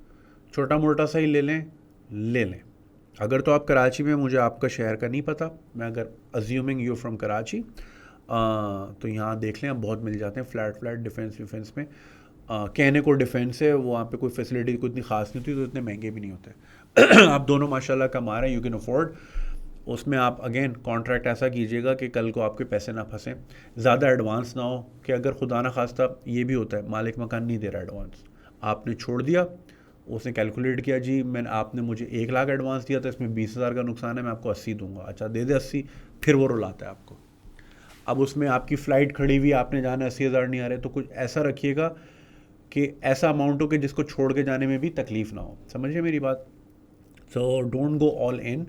छोटा मोटा सा ही ले लें। अगर तो आप कराची में, मुझे आपका शहर का नहीं पता, मैं अगर अज्यूमिंग यू फ्रॉम कराची, तो यहाँ देख लें, अब बहुत मिल जाते हैं फ्लैट डिफेंस में। कहने को डिफेंस है, वहाँ पे कोई फैसिलिटी कोई इतनी खास नहीं होती, तो इतने महंगे भी नहीं होते। आप दोनों माशाल्लाह कमा रहे हैं, यू कैन अफोर्ड। उसमें आप अगेन कॉन्ट्रैक्ट ऐसा कीजिएगा कि कल को आपके पैसे ना फंसें, ज़्यादा एडवांस ना हो, कि अगर खुदा ना खास्ता, ये भी होता है मालिक मकान नहीं दे रहा एडवांस, आपने छोड़ दिया, उसने कैलकुलेट किया जी आपने मुझे 1 लाख एडवांस दिया था, इसमें 20,000 का नुकसान है, मैं आपको 80 दूंगा, अच्छा दे दे 80, फिर वो रुलाता है आपको। अब उसमें आपकी फ़्लाइट खड़ी हुई, आपने जाना 80,000 नहीं आ रहे, तो कुछ ऐसा रखिएगा कि ऐसा अमाउंट हो कि जिसको छोड़ के जाने में भी तकलीफ़ ना हो, समझिए मेरी बात। So don't go all in,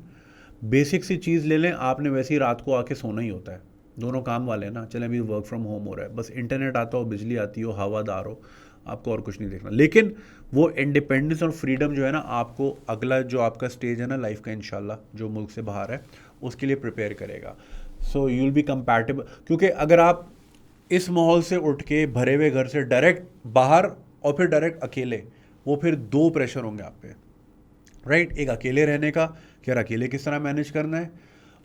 basic सी चीज़ ले लें। आपने वैसे ही रात को आके सोना ही होता है, दोनों काम वाले हैं ना, चलें अभी वर्क फ्रॉम होम हो रहा है, बस इंटरनेट आता हो, बिजली आती हो, हवादार हो, आपको और कुछ नहीं देखना। लेकिन वो इंडिपेंडेंस और फ्रीडम जो है ना, आपको अगला जो आपका स्टेज है ना लाइफ का, इंशाल्लाह जो मुल्क से बाहर है, उसके लिए प्रिपेयर करेगा। So you will B compatible, क्योंकि अगर आप इस माहौल से उठ के भरे हुए घर से डायरेक्ट बाहर और फिर डायरेक्ट अकेले, वो फिर 2 प्रेशर होंगे आप पे, राइट। एक अकेले रहने का कि यार अकेले किस तरह मैनेज करना है,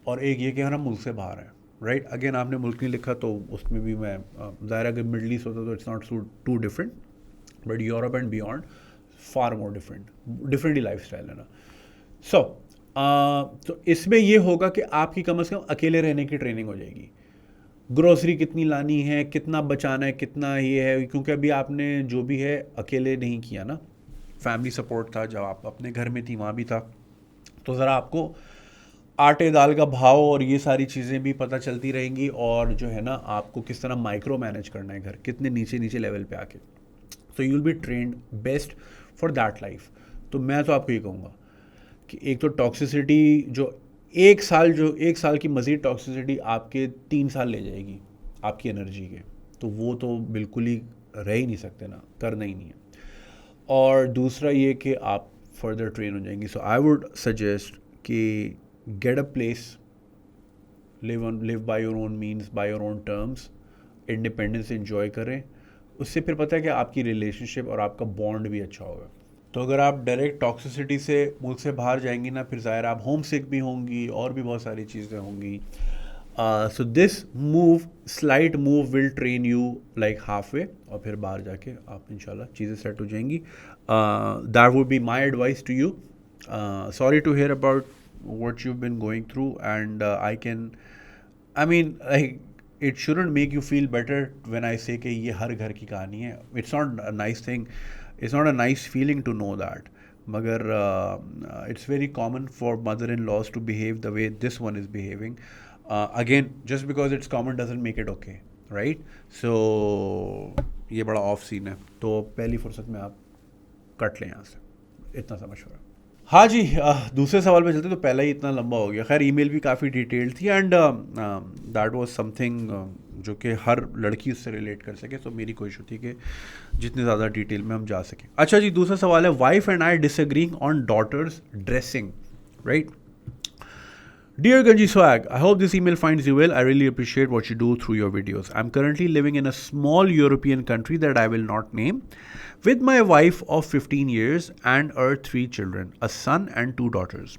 और एक ये कि हम मुल्क से बाहर हैं, राइट। अगेन आपने मुल्क नहीं लिखा, तो उसमें भी मैं ज़ाहिर अगर मिडल ईस्ट होता तो it's not too different, but Europe and beyond far more different ही लाइफ स्टाइल है ना। सो तो इसमें ये होगा कि आपकी कम से कम अकेले रहने की ट्रेनिंग हो जाएगी। ग्रोसरी कितनी लानी है, कितना बचाना है, कितना ये है, क्योंकि अभी आपने जो भी है अकेले नहीं किया ना, फैमिली सपोर्ट था, जब आप अपने घर में थी वहाँ भी था, तो ज़रा आपको आटे दाल का भाव और ये सारी चीज़ें भी पता चलती रहेंगी, और जो है ना आपको किस तरह माइक्रो मैनेज करना है घर, कितने नीचे लेवल पे आके। So you will B trend best for that life. तो मैं तो आपको ये कहूँगा कि एक तो टॉक्सिसिटी जो 1 साल की मज़ीद टॉक्सिसिटी आपके 3 साल ले जाएगी आपकी एनर्जी के, तो वो तो बिल्कुल ही रह ही नहीं सकते ना, करना ही नहीं है। और दूसरा ये कि आप फर्दर ट्रेन हो जाएंगी। सो आई वुड सजेस्ट कि get a place, live by your own means, by your own terms, independence enjoy करें। उससे फिर पता है कि आपकी रिलेशनशिप और आपका बॉन्ड भी अच्छा होगा। तो अगर आप डायरेक्ट टॉक्सिसिटी से मुल्क से बाहर जाएंगी ना, फिर ज़ाहिर आप होम सिक भी होंगी और भी बहुत सारी चीज़ें होंगी। So this slight move will train you like half way, और फिर बाहर जाके आप इंशाल्लाह चीज़ें सेट हो जाएंगी। That would be my advice to you. Sorry to hear about what you've been going through, and I mean, it shouldn't make you feel better when I say कि ये हर घर की कहानी है. It's not a nice thing, it's not a nice feeling to know that, मगर it's very common for mother-in-laws to behave the way this one is behaving. Again, just because it's common doesn't make it okay, right? So ये बड़ा ऑफ सीन है, तो पहली फुर्सत में आप कट लें यहाँ से, इतना सा मशवरा। हाँ जी, दूसरे सवाल पे चलते, तो पहला ही इतना लंबा हो गया। खैर ईमेल भी काफ़ी डिटेल्ड थी, एंड दैट वाज समथिंग जो कि हर लड़की उससे रिलेट कर सके। तो मेरी कोशिश होती है कि जितने ज़्यादा डिटेल में हम जा सकें। अच्छा जी, दूसरा सवाल है, wife and I disagreeing on daughter's dressing, right? Dear Ganji Swag, I hope this email finds you well. I really appreciate what you do through your videos. I'm currently living in a small European country that I will not name, with my wife of 15 years and our 3 children, a son and 2 daughters.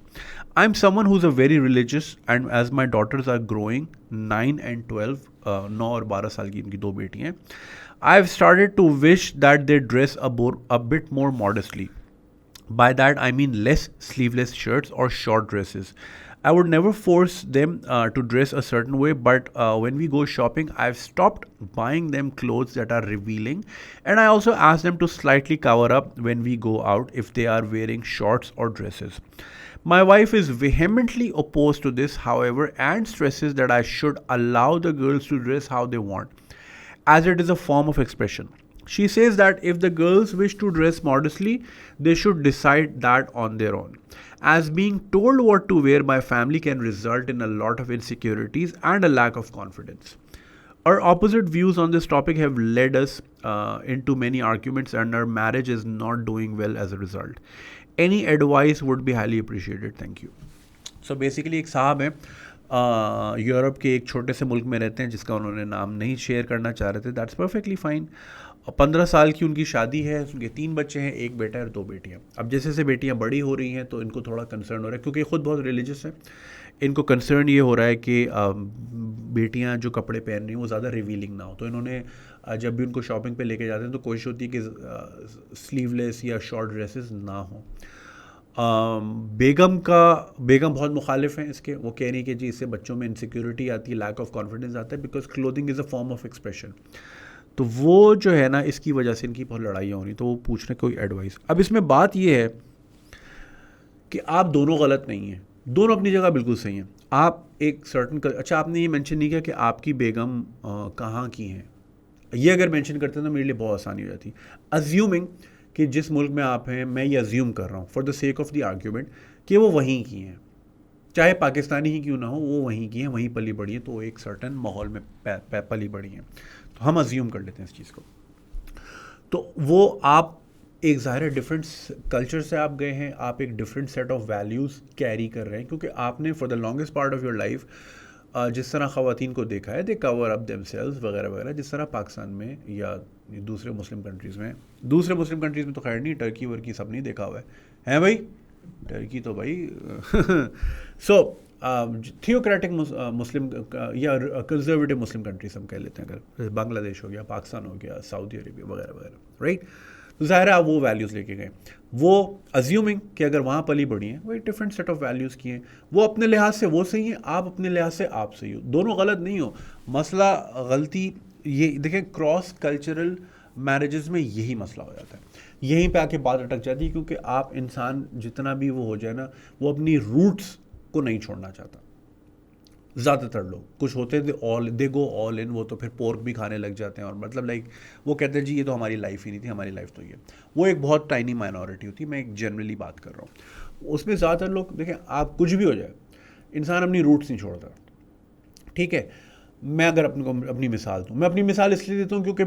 I'm someone who's a very religious, and as my daughters are growing, 9 and 12, 9 और 12 साल की इनकी 2 बेटी हैं, I've started to wish that they dress a bit more modestly. By that I mean less sleeveless shirts or short dresses. I would never force them to dress a certain way, but when we go shopping, I've stopped buying them clothes that are revealing, and I also ask them to slightly cover up when we go out if they are wearing shorts or dresses. My wife is vehemently opposed to this, however, and stresses that I should allow the girls to dress how they want, as it is a form of expression. She says that if the girls wish to dress modestly, they should decide that on their own. As being told what to wear by family can result in a lot of insecurities and a lack of confidence. Our opposite views on this topic have led us into many arguments, and our marriage is not doing well as a result. Any advice would be highly appreciated. Thank you. So basically एक साहब हैं, यूरोप के एक छोटे से मुल्क में रहते हैं जिसका उन्होंने नाम नहीं शेयर करना चाह रहे थे। That's perfectly fine. 15 साल की उनकी शादी है, उनके 3 बच्चे हैं, 1 बेटा और 2 बेटियां। अब जैसे जैसे बेटियां बड़ी हो रही हैं तो इनको थोड़ा कंसर्न हो रहा है, क्योंकि खुद बहुत रिलीजियस है। इनको कंसर्न ये हो रहा है कि बेटियां जो कपड़े पहन रही हैं वो ज़्यादा रिवीलिंग ना हो। तो इन्होंने जब भी उनको शॉपिंग पे लेके जाते हैं तो कोशिश होती है कि स्लीवलेस या शॉर्ट ड्रेसेस ना हो। बेगम बहुत मुखालिफ हैं इसके। वो कह रही है कि जी इससे बच्चों में इनसिक्योरिटी आती है, लैक ऑफ कॉन्फिडेंस आता है, because clothing is a form of expression. तो वो जो है ना, इसकी वजह से इनकी बहुत लड़ाइयाँ हो रही। तो वो पूछ रहे कोई एडवाइस। अब इसमें बात ये है कि आप दोनों गलत नहीं हैं, दोनों अपनी जगह बिल्कुल सही हैं। आप एक सर्टन अच्छा, आपने ये मेंशन नहीं किया कि आपकी बेगम कहाँ की हैं। ये अगर मेंशन करते तो मेरे लिए बहुत आसानी हो जाती। अज्यूमिंग कि जिस मुल्क में आप हैं, मैं ये अज्यूम कर रहा हूँ for the sake of the argument कि वो वहीं की हैं, चाहे पाकिस्तानी ही क्यों ना हो, वो वहीं की हैं, वहीं पली बड़ी हैं, तो वो एक सर्टन माहौल में पली बड़ी हैं। तो हम अज्यूम कर लेते हैं इस चीज़ को। तो वो आप एक ज़ाहिर है डिफरेंट कल्चर से आप गए हैं, आप एक different set of values carry कर रहे हैं, क्योंकि आपने for the longest part of your life जिस तरह ख़वातीन को देखा है, दे कवर अप देमसेल्व्स वगैरह वगैरह, जिस तरह पाकिस्तान में या दूसरे मुस्लिम कंट्रीज़ में तो खैर नहीं, टर्की वर्की सब नहीं देखा हुआ है भाई, टर्की तो भाई सो थियोक्रेटिक मुस्लिम या कंजर्वेटिव मुस्लिम कंट्रीज हम कह लेते हैं, अगर बांग्लादेश हो गया, पाकिस्तान हो गया, सऊदी अरेबिया वगैरह वगैरह, राइट। तो ज़ाहिर है आप वो वैल्यूज़ लेके गए। वो अज्यूमिंग कि अगर वहाँ पली बड़ी हैं, वो एक डिफरेंट सेट ऑफ वैल्यूज़ की हैं, वो अपने लिहाज से वो सही हैं, आप अपने लिहाज से आप सही हो, दोनों गलत नहीं हो। मसला गलती ये देखें, क्रॉस कल्चरल मैरिजेस में यही मसला हो जाता है, यहीं पे आके बात अटक जाती है, क्योंकि आप इंसान जितना भी वो हो जाए ना, वो अपनी रूट्स को नहीं छोड़ना चाहता। ज़्यादातर लोग, कुछ होते हैं दे गो ऑल इन, वो तो फिर पोर्क भी खाने लग जाते हैं, और मतलब लाइक वो कहते हैं जी ये तो हमारी लाइफ ही नहीं थी, हमारी लाइफ तो ये। वो एक बहुत टाइनी माइनॉरिटी होती है, मैं एक जनरली बात कर रहा हूँ। उसमें ज़्यादातर लोग देखें, आप कुछ भी हो जाए, इंसान अपनी रूट्स नहीं छोड़ता, ठीक है। मैं अगर अपनी मिसाल दूँ, मैं अपनी मिसाल इसलिए देता हूँ क्योंकि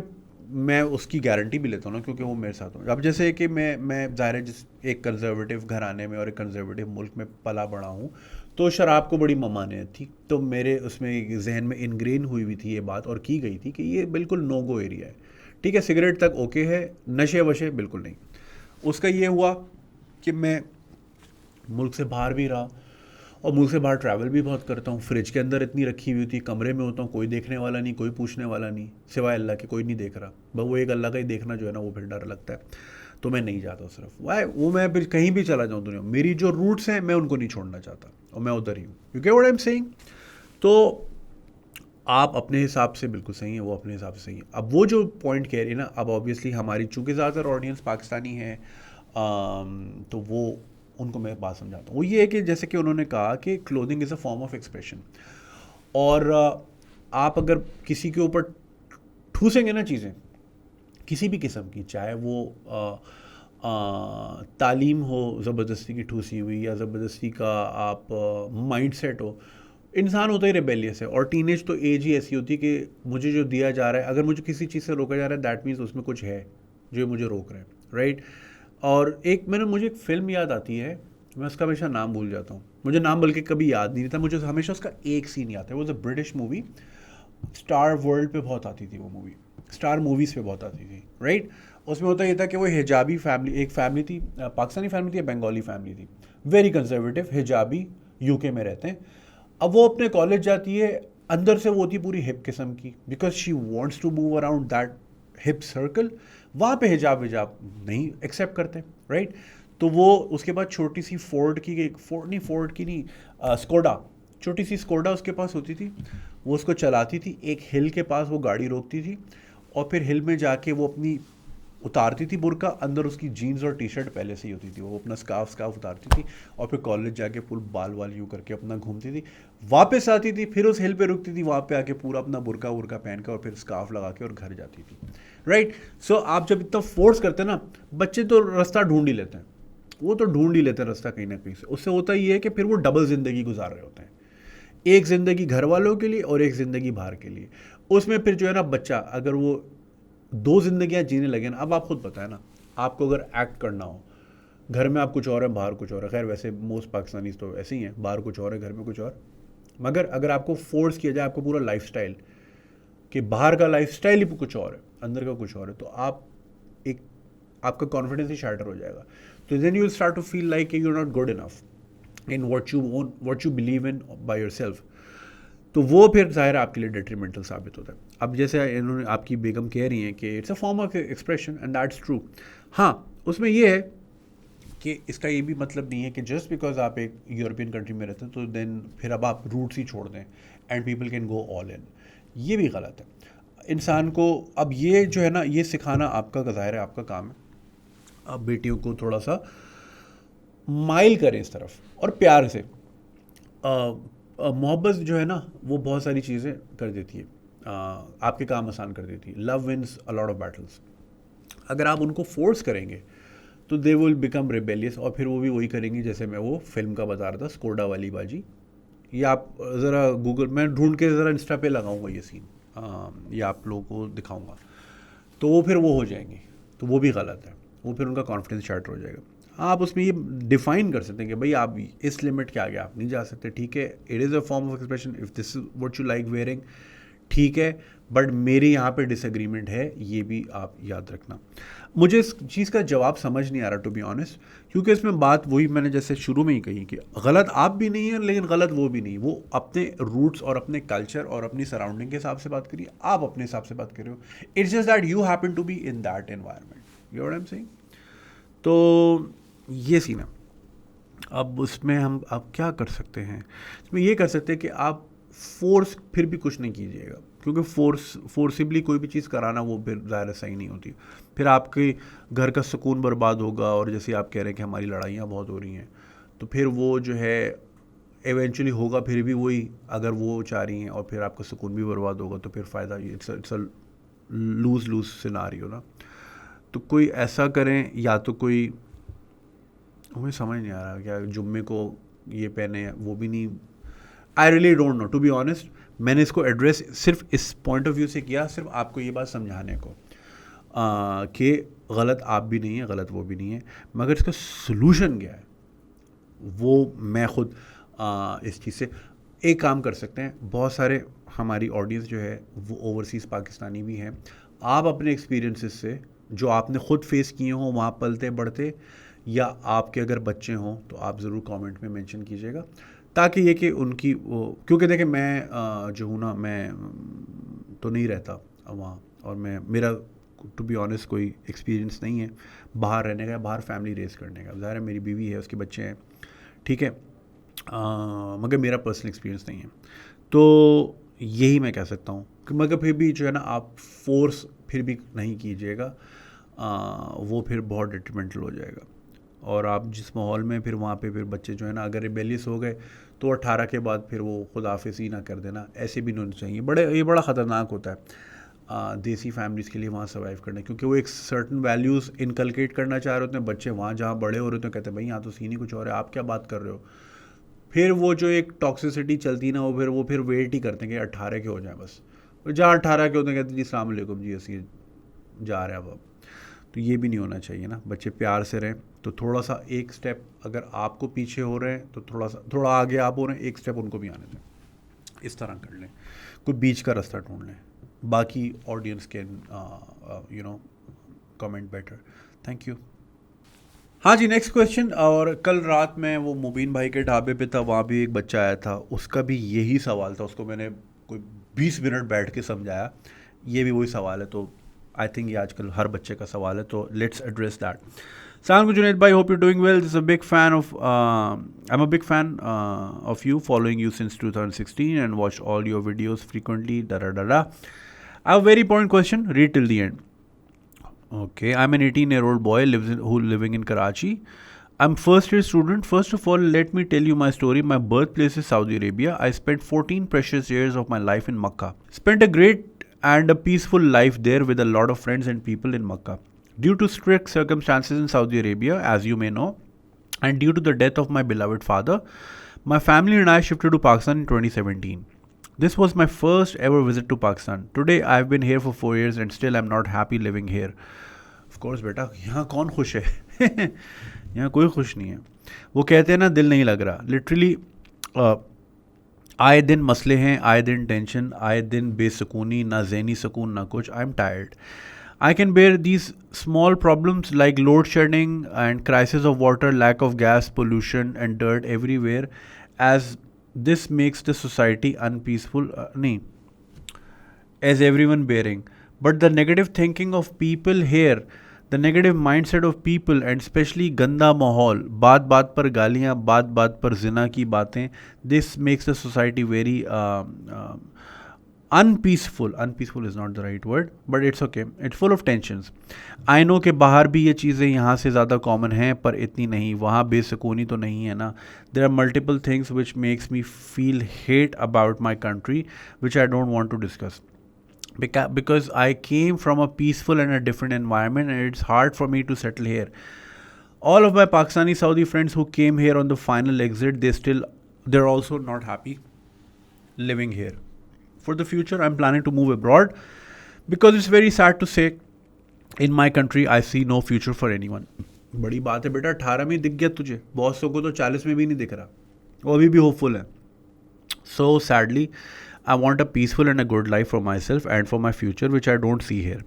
मैं उसकी गारंटी भी लेता हूँ ना, क्योंकि वो मेरे साथ हो। अब जैसे कि मैं ज़ाहिर है जिस एक कंजर्वेटिव घराने में और एक कंजर्वेटिव मुल्क में पला बड़ा हूँ, तो शराब को बड़ी ममानियत थी, तो मेरे उसमें जहन में इनग्रेन हुई थी ये बात, और की गई थी कि ये बिल्कुल नो गो एरिया है, ठीक है। सिगरेट तक ओके है, नशे वशे बिल्कुल नहीं। उसका ये हुआ कि मैं मुल्क से बाहर भी रहा, और मुल्क से बाहर ट्रैवल भी बहुत करता हूँ। फ्रिज के अंदर इतनी रखी हुई थी, कमरे में होता हूँ, कोई देखने वाला नहीं, कोई पूछने वाला नहीं, सिवाय अल्लाह के कोई नहीं देख रहा। बस वो एक अल्लाह का ही देखना जो है ना, वो फिर डर लगता है, तो मैं नहीं जाता सिर्फ वो मैं फिर कहीं भी चला जाऊँ दुनिया में, मेरी जो रूट्स हैं मैं उनको नहीं छोड़ना चाहता, और मैं उधर ही हूँ। You get what I am saying? तो आप अपने हिसाब से बिल्कुल सही हैं, वो अपने हिसाब से सही है। अब वो जो पॉइंट कह रही है ना, अब ऑब्वियसली हमारी चूँकि ज़्यादातर ऑडियंस पाकिस्तानी है, तो वो उनको मैं बात समझाता हूँ। वो ये है कि जैसे कि उन्होंने कहा कि clothing is a form of expression, और आप अगर किसी के ऊपर ठूसेंगे ना चीज़ें किसी भी किस्म की, चाहे वो तालीम हो ज़बरदस्ती की ठूसी हुई, या ज़बरदस्ती का आप माइंड सेट हो, इंसान होता ही रेबेलियस है, और टीनेज तो एज ही ऐसी होती है कि मुझे जो दिया जा रहा है, अगर मुझे किसी चीज़ से रोका जा रहा है, दैट मीन्स उसमें कुछ है जो मुझे रोक रहा है, राइट। और मुझे एक फ़िल्म याद आती है, मैं उसका हमेशा नाम भूल जाता हूँ, मुझे नाम बल्कि कभी याद नहीं रहता, मुझे हमेशा उसका एक सीन याद है। वो a British movie, star world पे बहुत आती थी वो मूवी, स्टार मूवीज़ पे बहुत आती थी, राइट। उसमें होता ये था कि वो हिजाबी फैमिली, एक फैमिली थी, पाकिस्तानी फैमिली थी या बंगाली फैमिली थी, वेरी कंजर्वेटिव, हिजाबी, यूके में रहते हैं। अब वो अपने कॉलेज जाती है, अंदर से वो होती है पूरी हिप किस्म की, because she wants to move around that hip circle. वहाँ पे हिजाब विजाब नहीं एक्सेप्ट करते, राइट। तो वो उसके बाद छोटी सी फोर्ड की, एक फोर्ड की नहीं, स्कोडा, छोटी सी स्कोडा उसके पास होती थी, वो उसको चलाती थी। एक हिल के पास वो गाड़ी रोकती थी, और फिर हिल में जाके वो अपनी उतारती थी बुर्का, अंदर उसकी जीन्स और टी शर्ट पहले से ही होती थी, वो अपना स्कार्फ उतारती थी, और फिर कॉलेज जाके फुल बाल वाल यूँ करके अपना घूमती थी, वापस आती थी, फिर उस हिल पे रुकती थी, वहाँ पे आके पूरा अपना बुर्का वुर्का पहन के और फिर स्कार्फ लगा के और घर जाती थी, राइट। सो आप जब इतना फोर्स करते हैं ना, बच्चे तो रास्ता ढूंढ ही लेते हैं, वो तो ढूंढ ही लेते हैं रास्ता कहीं ना कहीं से। उससे होता ये है कि फिर वो डबल ज़िंदगी गुजार रहे होते हैं, एक ज़िंदगी घर वालों के लिए और एक ज़िंदगी बाहर के लिए। उसमें फिर जो है ना, बच्चा अगर वो दो ज़िंदगियाँ जीने लगे ना, अब आप खुद बताएं ना, आपको अगर एक्ट करना हो, घर में आप कुछ और है, बाहर कुछ और है, खैर वैसे मोस्ट पाकिस्तानीज तो ऐसे ही हैं, बाहर कुछ और है, घर में कुछ और, मगर अगर आपको फोर्स किया जाए आपको पूरा लाइफस्टाइल, कि बाहर का लाइफस्टाइल ही कुछ और है, अंदर का कुछ और है, तो आप एक, आपका कॉन्फिडेंस ही शैटर हो जाएगा। तो then you will start to feel like you are not good enough in what you believe in by yourself. तो वो फिर ज़ाहिर है आपके लिए डेट्रीमेंटल साबित होता है। अब जैसे इन्होंने, आपकी बेगम कह रही हैं कि it's a form of expression and that's true. हाँ, उसमें ये है कि इसका ये भी मतलब नहीं है कि जस्ट बिकॉज आप एक यूरोपियन कंट्री में रहते हैं तो देन फिर अब आप रूट्स ही छोड़ दें and people can go all इन, ये भी गलत है। इंसान को अब ये जो है ना, ये सिखाना आपका, ज़ाहिर है आपका काम है, आप बेटियों को थोड़ा सा माइल करें इस तरफ और प्यार से। मोहब्बत जो है ना, वो बहुत सारी चीज़ें कर देती है, आपके काम आसान कर देती है। Love wins a lot of battles. अगर आप उनको फोर्स करेंगे तो दे विल बिकम रिबेलियस, और फिर वो भी वही करेंगी जैसे मैं वो फिल्म का बता रहा था, स्कोडा वाली बाजी। ये आप ज़रा गूगल, मैं ढूंढ के ज़रा इंस्टा पे लगाऊंगा ये सीन, ये आप लोगों को दिखाऊंगा, तो वो फिर वो हो जाएंगे, तो वो भी गलत है, वो फिर उनका कॉन्फिडेंस शार्टर हो जाएगा। आप उसमें ये डिफाइन कर सकते हैं कि भाई आप इस लिमिट के आगे आप नहीं जा सकते, ठीक है, it is a form of expression, if this is what you like wearing, ठीक है, बट मेरे यहाँ पे डिसएग्रीमेंट है, ये भी आप याद रखना। मुझे इस चीज़ का जवाब समझ नहीं आ रहा टू बी ऑनेस्ट, क्योंकि इसमें बात वही मैंने जैसे शुरू में ही कही कि गलत आप भी नहीं है लेकिन गलत वो भी नहीं, वो अपने रूट्स और अपने कल्चर और अपनी सराउंडिंग के हिसाब से बात करिए, आप अपने हिसाब से बात कर रहे हो, it's just that you happen to be in that environment, you know what I am saying. तो ये सीन है। अब उसमें हम आप क्या कर सकते हैं, इसमें ये कर सकते हैं कि आप फोर्स फिर भी कुछ नहीं कीजिएगा, क्योंकि फोर्सिबली कोई भी चीज़ कराना वो फिर ज़्यादा सही नहीं होती, फिर आपके घर का सुकून बर्बाद होगा। और जैसे आप कह रहे हैं कि हमारी लड़ाइयाँ बहुत हो रही हैं, तो फिर वो जो है एवेंचुअली होगा फिर भी वही, अगर वो चाह रही हैं और फिर आपका सुकून भी बर्बाद होगा, तो फिर फ़ायदा, it's a lose lose scenario ना। तो कोई ऐसा करें, या तो कोई, मुझे समझ नहीं आ रहा क्या जुम्मे को ये पहने, वो भी नहीं, I really don't know to be honest. मैंने इसको एड्रेस सिर्फ इस पॉइंट ऑफ व्यू से किया, सिर्फ आपको ये बात समझाने को कि गलत आप भी नहीं है, गलत वो भी नहीं है, मगर इसका सोल्यूशन क्या है वो मैं खुद इस चीज़ से एक काम कर सकते हैं। बहुत सारे हमारी ऑडियंस जो है वो ओवरसीज़ पाकिस्तानी भी हैं, आप अपने एक्सपीरियंसेस से जो आपने ख़ुद फेस किए हों वहाँ पलते बढ़ते, या आपके अगर बच्चे हों तो आप ज़रूर कमेंट में मेंशन कीजिएगा, ताकि ये कि उनकी वो, क्योंकि देखिए मैं जो हूँ ना, मैं तो नहीं रहता वहाँ, और मैं, मेरा टू बी ऑनेस्ट कोई एक्सपीरियंस नहीं है बाहर रहने का, बाहर फैमिली रेस करने का। ज़ाहिर है मेरी बीवी है, उसके बच्चे हैं, ठीक है, मगर मेरा पर्सनल एक्सपीरियंस नहीं है। तो यही मैं कह सकता हूँ कि मगर फिर भी जो है ना, आप फोर्स फिर भी नहीं कीजिएगा, वो फिर बहुत डिट्रीमेंटल हो जाएगा। और आप जिस माहौल में, फिर वहाँ पे फिर बच्चे जो है ना, अगर रिबेलियस हो गए तो 18 के बाद फिर वो खुदाफिज़ी ना कर देना, ऐसे भी नहीं चाहिए। ये बड़ा ख़तरनाक होता है देसी फैमिलीज़ के लिए वहाँ सर्वाइव करना, क्योंकि वो एक सर्टन वैल्यूज़ इनकलकेट करना चाह रहे होते हैं बच्चे, वहाँ जहाँ बड़े हो रहे होते हैं कहते हैं भाई यहाँ तो सीन ही कुछ और है, आप क्या बात कर रहे हो। फिर वो जो एक टॉक्सिसिटी चलती है ना, वो फिर वेट ही करते हैं कि 18 के हो जाए बस। जहाँ 18 के होते हैं कहते हैं जी अस्सलाम वालेकुम जी, ऐसी जा रहे हैं अब। तो ये भी नहीं होना चाहिए ना, बच्चे प्यार से रहें। तो थोड़ा सा एक स्टेप अगर आपको पीछे हो रहे हैं तो थोड़ा आगे आप हो रहे हैं, एक स्टेप उनको भी आने दें, इस तरह कर लें, कोई बीच का रास्ता ढूंढ लें। बाकी audience can comment better. Thank you. हाँ जी, नेक्स्ट क्वेश्चन। और कल रात मैं वो मुबीन भाई के ढाबे पे था, वहाँ भी एक बच्चा आया था, उसका भी यही सवाल था। उसको मैंने कोई 20 मिनट बैठ के समझाया, ये भी वही सवाल है। तो आई थिंक ये आजकल हर बच्चे का सवाल है, तो लेट्स एड्रेस दैट। सलाम जुनैद भाई, hope you doing well. This a big fan of I am a big fan of you, following you since 2016 and watch all your videos frequently. डरा I have very important question, read till the end. Okay, I'm an 18-year-old boy living in Karachi. I'm first year student. First of all, let me tell you my story. My birthplace is Saudi Arabia. I spent 14 precious years of my life in Makkah. Spent a great and a peaceful life there with a lot of friends and people in Makkah. Due to strict circumstances in Saudi Arabia, as you may know, and due to the death of my beloved father, my family and I shifted to Pakistan in 2017. This was my first ever visit to Pakistan. Today I have been here for 4 years and still I'm not happy living here. Of course बेटा, यहाँ कौन खुश है? यहाँ कोई खुश नहीं है। वो कहते हैं ना, दिल नहीं लग रहा। लिटरली आए दिन मसले हैं, आए दिन टेंशन, आए दिन बेसुकूनी, ना ज़हनी सुकून ना कुछ। I am tired. I can bear these small problems like load shedding and crisis of water, lack of gas, pollution and dirt everywhere, as this makes the society unpeaceful, as everyone bearing. But the negative thinking of people here, the negative mindset of people and especially ganda mahal, बात बात पर गालियाँ, बात बात पर जिना की बातें, this makes the society very unpeaceful. Unpeaceful is not the right word, but it's okay. It's full of tensions. I know कि बाहर भी ये चीज़ें यहाँ से ज़्यादा कॉमन हैं, पर इतनी नहीं। वहाँ बेसुकूनी तो नहीं है ना। There are multiple things which makes me feel hate about my country, which I don't want to discuss. Because I came from a peaceful and a different environment, and it's hard for me to settle here. All of my Pakistani Saudi friends who came here on the final exit, they're also not happy living here. For the future, I'm planning to move abroad because it's very sad to say, in my country, I see no future for anyone. बड़ी बात है बेटा, 18 में दिख गया तुझे, बहुत सौ को तो 40 में भी नहीं दिख रहा, वो अभी भी होपफुल है. So sadly, I want a peaceful and a good life for myself and for my future, which I don't see here.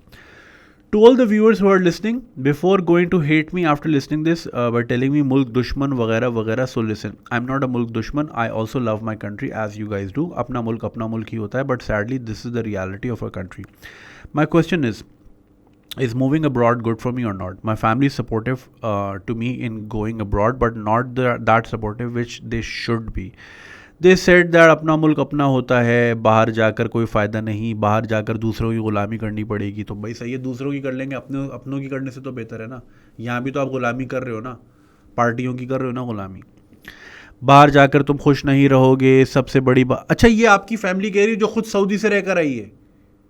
To all the viewers who are listening, before going to hate me after listening this by telling me mulk dushman वगैरह वगैरह, so listen, I'm not a mulk dushman. I also love my country as you guys do. अपना मुल्क ही होता है, but sadly this is the reality of our country. My question is moving abroad good for me or not? My family is supportive to me in going abroad, but not that supportive which they should be. They said that अपना मुल्क अपना होता है, बाहर जाकर कोई फ़ायदा नहीं, बाहर जाकर दूसरों की ग़ुलामी करनी पड़ेगी. तो भाई सही है, दूसरों की कर लेंगे, अपनों की करने से तो बेहतर है ना. यहाँ भी तो आप ग़ुलामी कर रहे हो ना, पार्टियों की कर रहे हो ना ग़ुलामी. बाहर जाकर तुम खुश नहीं रहोगे, सबसे बड़ी बात. अच्छा, ये आपकी फैमिली कह रही है जो खुद सऊदी से रहकर आई है,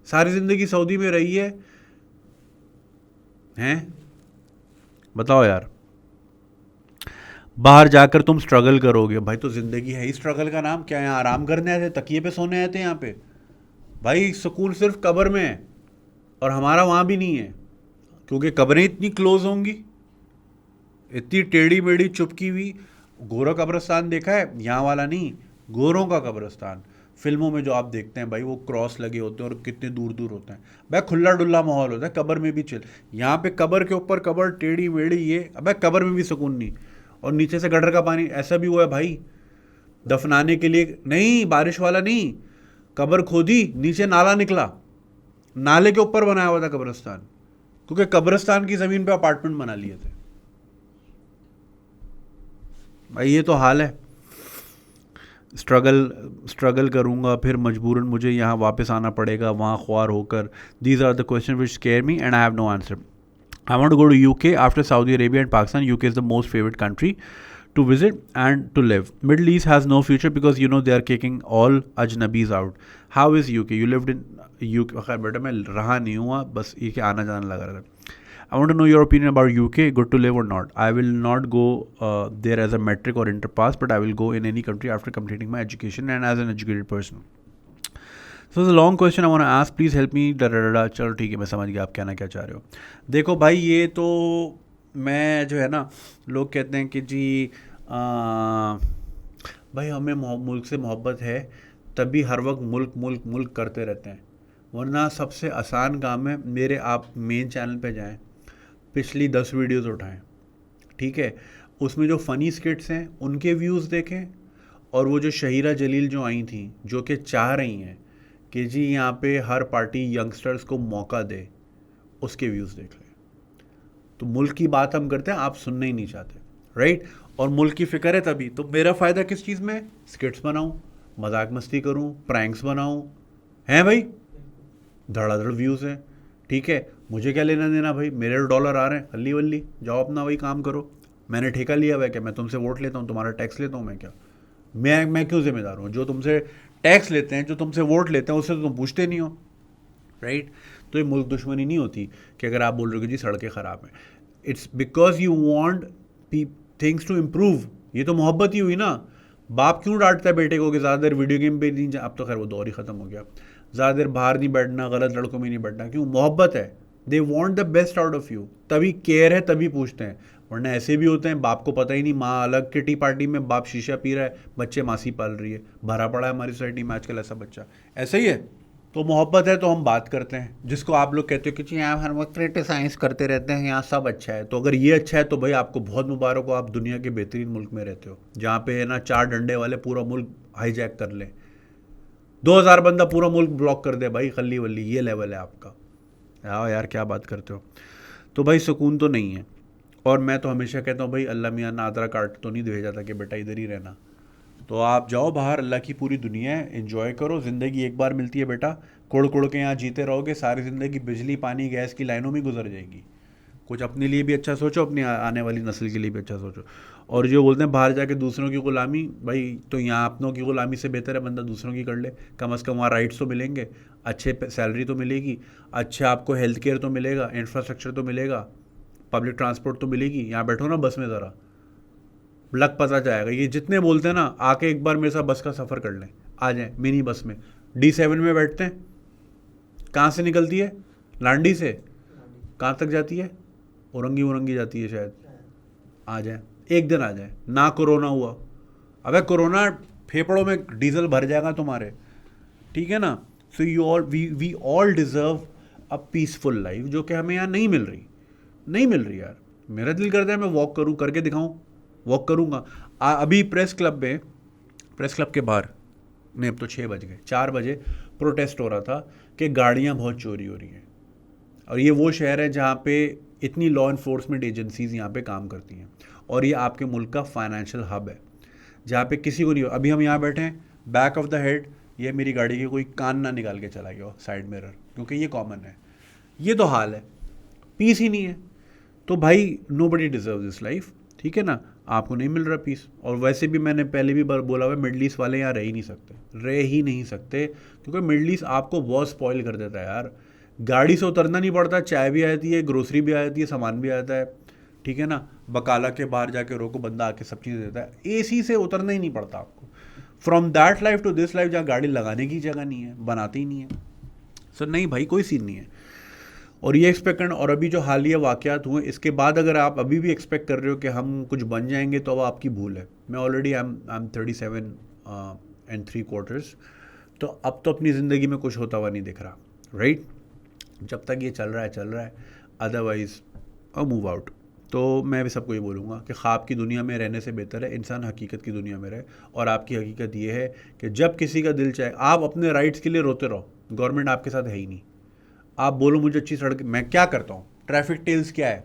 सारी ज़िंदगी सऊदी में रही है, हैं? बताओ यार, बाहर जाकर तुम स्ट्रगल करोगे. भाई तो ज़िंदगी है ही स्ट्रगल का नाम. क्या यहाँ आराम करने आए थे, तकिए पे सोने आए थे यहाँ पे? भाई सुकून सिर्फ कब्र में है, और हमारा वहाँ भी नहीं है, क्योंकि कब्रें इतनी क्लोज होंगी, इतनी टेढ़ी मेढ़ी चुपकी हुई. गोरा कब्रस्तान देखा है? यहाँ वाला नहीं, गोरों का कब्रस्तान. फिल्मों में जो आप देखते हैं भाई, वो क्रॉस लगे होते हैं और कितने दूर दूर होते हैं. भाई खुला डुल्ला माहौल होता है, कब्र में भी चिल. यहाँ पे कब्र के ऊपर कब्र, टेढ़ी मेढ़ी, ये अब कब्र में भी सुकून नहीं. और नीचे से गटर का पानी. ऐसा भी हुआ है भाई, दफनाने के लिए नहीं, बारिश वाला नहीं, कब्र खोदी, नीचे नाला निकला, नाले के ऊपर बनाया हुआ था कब्रिस्तान, क्योंकि कब्रिस्तान की ज़मीन पे अपार्टमेंट बना लिए थे. भाई ये तो हाल है. स्ट्रगल करूँगा, फिर मजबूरन मुझे यहाँ वापस आना पड़ेगा, वहाँ ख्वार होकर. These are the question which scare me and I have no answer. I want to go to UK after Saudi Arabia and Pakistan. UK is the most favorite country to visit and to live. Middle East has no future because you know they are kicking all ajnabis out. How is UK? You lived in UK? खैर बेटा मैं रहा नहीं हुआ, बस ये कि आना जाना लगा रहता. I want to know your opinion about UK. Good to live or not? I will not go there as a metric or interpass, but I will go in any country after completing my education and as an educated person. So it's a long question I want to ask. Please help me. चलो ठीक है, मैं समझ गया आप कहना क्या चाह रहे हो. देखो भाई, ये तो मैं जो है ना, लोग कहते हैं कि जी भाई हमें मुल्क से मोहब्बत है, तभी हर वक्त मुल्क मुल्क मुल्क करते रहते हैं. वरना सबसे आसान काम है, मेरे आप मेन चैनल पे जाएं, पिछली 10 वीडियोस उठाएं, ठीक है, उसमें जो फ़नी स्किट्स हैं उनके व्यूज़ देखें, और वो जो शहीरा जलील जो आई थी, जो कि चाह रही हैं कि जी यहाँ पे हर पार्टी यंगस्टर्स को मौका दे, उसके व्यूज़ देख लें. तो मुल्क की बात हम करते हैं, आप सुनना ही नहीं चाहते, राइट. और मुल्क की फ़िक्र है तभी. तो मेरा फ़ायदा किस चीज़ में? स्किट्स बनाऊँ, मजाक मस्ती करूँ, प्रैंक्स बनाऊँ, हैं भाई, धड़ाधड़ व्यूज़ हैं, ठीक है. मुझे क्या लेना देना भाई, मेरे डॉलर आ रहे हैं, हल्ली वल्ली जाओ अपना वही काम करो. मैंने ठेका लिया हुआ है क्या? मैं तुमसे वोट लेता हूँ, तुम्हारा टैक्स लेता हूँ मैं क्या? मैं क्यों जिम्मेदार हूँ? जो तुमसे टैक्स लेते हैं, जो तुमसे वोट लेते हैं, उससे तो तुम पूछते नहीं हो, राइट. तो ये मुल्क दुश्मनी नहीं होती कि अगर आप बोल रहे हो कि जी सड़कें ख़राब हैं. It's because you want things to improve. ये तो मोहब्बत ही हुई ना. बाप क्यों डांटता है बेटे को कि ज़्यादा देर वीडियो गेम पे नहीं अब तो खैर वो दौर ही ख़त्म हो गया. ज़्यादा देर बाहर नहीं बैठना, गलत लड़कों में नहीं बैठना. क्यों? मोहब्बत है. They want the best out of you. तभी केयर है, तभी पूछते हैं. वरना ऐसे भी होते हैं, बाप को पता ही नहीं, माँ अलग किटी पार्टी में, बाप शीशा पी रहा है, बच्चे मासी पाल रही है. भरा पड़ा है हमारी सोसाइटी में आजकल ऐसा बच्चा. ऐसा ही है. तो मोहब्बत है तो हम बात करते हैं. जिसको आप लोग कहते हो कि यहाँ हर वक्त क्रिटिसाइज करते रहते हैं, यहाँ सब अच्छा है. तो अगर ये अच्छा है तो भाई आपको बहुत मुबारक हो, आप दुनिया के बेहतरीन मुल्क में रहते हो, जहाँ पे है ना 4 डंडे वाले पूरा मुल्क हाईजैक कर ले, 2000 बंदा पूरा मुल्क ब्लॉक कर दे भाई, खल्ली वल्ली. ये लेवल है आपका. आओ यार, क्या बात करते हो. तो भाई सुकून तो नहीं है. और मैं तो हमेशा कहता हूँ भाई, अल्लाह मियाँ ने आदरा काट तो नहीं भेजा था कि बेटा इधर ही रहना. तो आप जाओ बाहर, अल्लाह की पूरी दुनिया है, एंजॉय करो. ज़िंदगी एक बार मिलती है बेटा, कोड़ कोड़ के यहाँ जीते रहोगे सारी ज़िंदगी, बिजली पानी गैस की लाइनों में गुजर जाएगी. कुछ अपने लिए भी अच्छा सोचो, अपनी आने वाली नस्ल के लिए भी अच्छा सोचो. और जो बोलते हैं बाहर जाके दूसरों की ग़ुलामी, भाई तो यहाँ अपनों की ग़ुलामी से बेहतर है बंदा दूसरों की कर ले. कम से कम वहाँ राइट्स तो मिलेंगे, अच्छे सैलरी तो मिलेगी, अच्छा आपको हेल्थ केयर तो मिलेगा, इंफ्रास्ट्रक्चर तो मिलेगा, पब्लिक ट्रांसपोर्ट तो मिलेगी. यहाँ बैठो ना बस में, ज़रा लग पता जाएगा. ये जितने बोलते हैं ना, आके एक बार मेरे साथ बस का सफ़र कर लें, आ जाएं मिनी बस में, D7 में बैठते हैं. कहाँ से निकलती है? लांडी से. कहाँ तक जाती है? औरंगी जाती है शायद. आ जाए, एक दिन आ जाए, ना कोरोना हुआ. अबे कोरोना फेफड़ों में डीजल भर जाएगा तुम्हारे, ठीक है ना. So we all deserve a peaceful life, जो कि हमें यहाँ नहीं मिल रही यार. मेरा दिल करता है मैं वॉक करूँ, करके दिखाऊँ, वॉक करूँगा. अभी प्रेस क्लब के बाहर, नहीं अब तो 6 बज गए, 4 बजे प्रोटेस्ट हो रहा था कि गाड़ियाँ बहुत चोरी हो रही हैं. और ये वो शहर है जहाँ पे इतनी लॉ इन्फोर्समेंट एजेंसीज़ यहाँ पे काम करती हैं, और ये आपके मुल्क का फाइनेंशियल हब है, जहाँ पे किसी को नहीं. अभी हम यहाँ बैठे हैं, बैक ऑफ द हेड ये मेरी गाड़ी के कोई कान ना निकाल के चला गया साइड मिरर, क्योंकि ये कॉमन है. ये तो हाल है, पीस ही नहीं है. तो भाई नोबडी डिजर्व दिस लाइफ, ठीक है ना. आपको नहीं मिल रहा पीस. और वैसे भी मैंने पहले भी बोला हुआ, मिडल ईस्ट वाले यहाँ रह ही नहीं सकते, क्योंकि मिडल ईस्ट आपको बहुत स्पॉइल कर देता है यार. गाड़ी से उतरना नहीं पड़ता, चाय भी आती है, ग्रोसरी भी आ जाती है, सामान भी आता है, ठीक है ना. बकाला के बाहर जाके रोको, बंदा आके सब चीज़ देता है. AC से उतरना ही नहीं पड़ता आपको. From that life to this life, जहाँ गाड़ी लगाने की जगह नहीं है, बनाते ही नहीं है. सो नहीं भाई, कोई सीन नहीं है. और ये एक्सपेक्ट करना, और अभी जो हालिया वाक़यात हुए इसके बाद अगर आप अभी भी एक्सपेक्ट कर रहे हो कि हम कुछ बन जाएंगे, तो अब आपकी भूल है. मैं ऑलरेडी आई एम 37 and 3/4. तो अब तो अपनी ज़िंदगी में कुछ होता हुआ नहीं दिख रहा, राइट. जब तक ये चल रहा है, अदरवाइज़ मूव आउट. तो मैं भी सबको ये बोलूँगा कि ख्वाब की दुनिया में रहने से बेहतर है इंसान हकीकत की दुनिया में रहे. और आपकी हकीकत ये है कि जब किसी का दिल चाहे, आप अपने राइट्स के लिए रोते रहो, गवर्नमेंट आपके साथ है ही नहीं. आप बोलो मुझे अच्छी सड़क, मैं क्या करता हूँ, ट्रैफिक टेल्स क्या है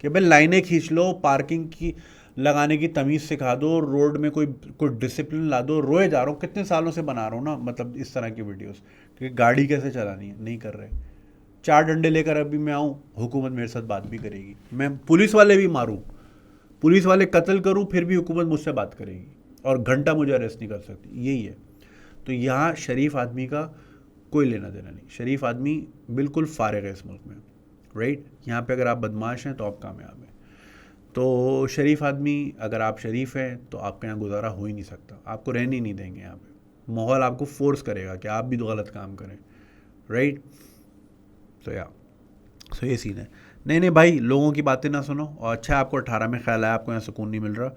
कि भाई लाइनें खींच लो, पार्किंग की लगाने की तमीज़ सिखा दो, रोड में कोई डिसिप्लिन ला दो. रोए जा रहा हूँ, कितने सालों से बना रहा हूँ ना, मतलब इस तरह की वीडियोस कि गाड़ी कैसे चलानी है, नहीं कर रहे. 4 डंडे लेकर अभी मैं आऊँ, हुकूमत मेरे साथ बात भी करेगी. मैं पुलिस वाले भी मारूँ, पुलिस वाले कत्ल करूँ, फिर भी हुकूमत मुझसे बात करेगी, और घंटा मुझे अरेस्ट नहीं कर सकती. यही है. तो यहाँ शरीफ आदमी का कोई लेना देना नहीं. शरीफ आदमी बिल्कुल फारिग है इस मुल्क में, राइट। यहाँ पे अगर आप बदमाश हैं तो आप कामयाब हैं। तो शरीफ आदमी, अगर आप शरीफ हैं तो आपके यहाँ गुजारा हो ही नहीं सकता, आपको रहने ही नहीं देंगे यहाँ पे, माहौल आपको फोर्स करेगा कि आप भी तो गलत काम करें, राइट। सो ये सीन है। नहीं नहीं भाई, लोगों की बातें ना सुनो, और अच्छा आपको 18 में ख्याल है आपको यहाँ सुकून नहीं मिल रहा,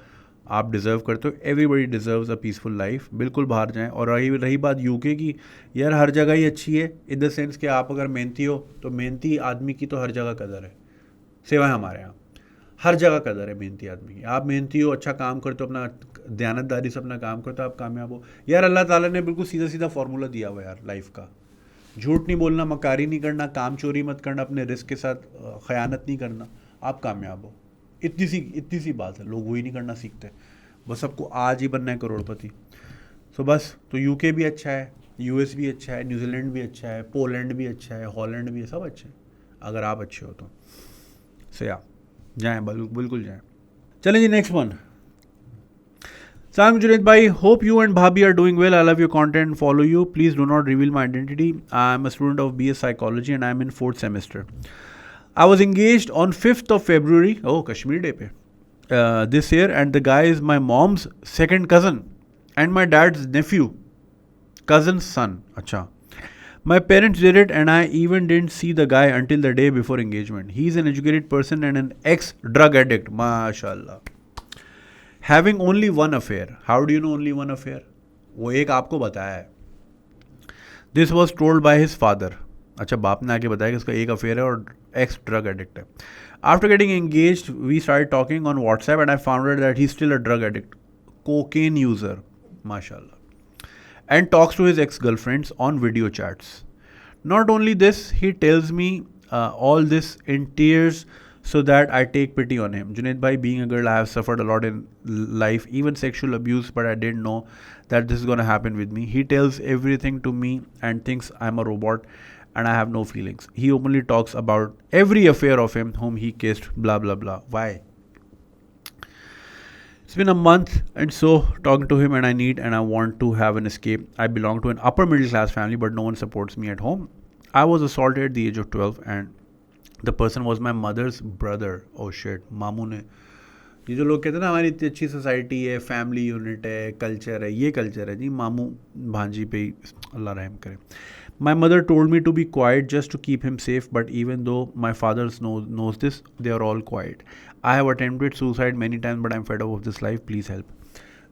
आप डिज़र्व करते हो, एवरीबडी डिज़र्व्स अ पीसफुल लाइफ, बिल्कुल बाहर जाएं। और रही बात यूके की, यार हर जगह ही अच्छी है, इन द सेंस कि आप अगर मेहनती हो तो मेहनती आदमी की तो हर जगह कदर है, सिवाय हमारे यहाँ हर जगह कदर है मेहनती आदमी की। आप मेहनती हो, अच्छा काम करते हो, अपना दयानतदारी से अपना काम करते हो, आप कामयाब हो। यार अल्लाह ताला ने बिल्कुल सीधा सीधा फार्मूला दिया हुआ यार लाइफ का, झूठ नहीं बोलना, मकारी नहीं करना, काम चोरी मत करना, अपने रिस्क के साथ ख़यानत नहीं करना, आप कामयाब हो। इतनी सी बात है, लोग वही नहीं करना सीखते, बस सबको आज ही बनना है करोड़पति। सो बस, तो यूके भी अच्छा है, यूएस भी अच्छा है, न्यूजीलैंड भी अच्छा है, पोलैंड भी अच्छा है, हॉलैंड भी है, सब अच्छे हैं अगर आप अच्छे हो तो। से आप जाएँ, बिल्कुल जाएँ। चलें जी, next one. Salam Junaid bhai, hope you and Bhabhi are doing well. I love your content and follow you. Please do not reveal my identity. I am a student of BS Psychology and I am in 4th semester. I was engaged on 5th of February, oh Kashmir Day pe, this year, and the guy is my mom's second cousin and my dad's nephew, cousin's son. Acha. My parents did it and I even didn't see the guy until the day before engagement. He's an educated person and an ex-drug addict. MashaAllah. Having only one affair. How do you know only one affair? वो एक आपको बताया है. This was told by his father. अच्छा, बाप ने आके बताया कि उसका एक अफेयर है और एक्स ड्रग एडिक्ट है. After getting engaged, we started talking on WhatsApp and I found out that he's still a drug addict, cocaine user, mashallah, and talks to his ex-girlfriends on video chats. Not only this, he tells me all this in tears so that I take pity on him. Junaid bhai, being a girl, I have suffered a lot in life, even sexual abuse, but I didn't know that this is going to happen with me. He tells everything to me and thinks I'm a robot and I have no feelings. He openly talks about every affair of him whom he kissed, blah, blah, blah. Why? It's been a month and so talking to him and I want to have an escape. I belong to an upper middle class family, but no one supports me at home. I was assaulted at the age of 12 and the person was my mother's brother. Oh shit, मामू ने, ये जो लोग कहते हैं ना हमारी इतनी अच्छी सोसाइटी है, फैमिली यूनिट है, कल्चर है, ये कल्चर है जी, मामू भांजी पे ही अल्लाह रहम करे. My mother told me to be quiet just to keep him safe, but even though my father knows this, they are all quiet. I have attempted suicide many times, but I'm fed up of this life. Please help.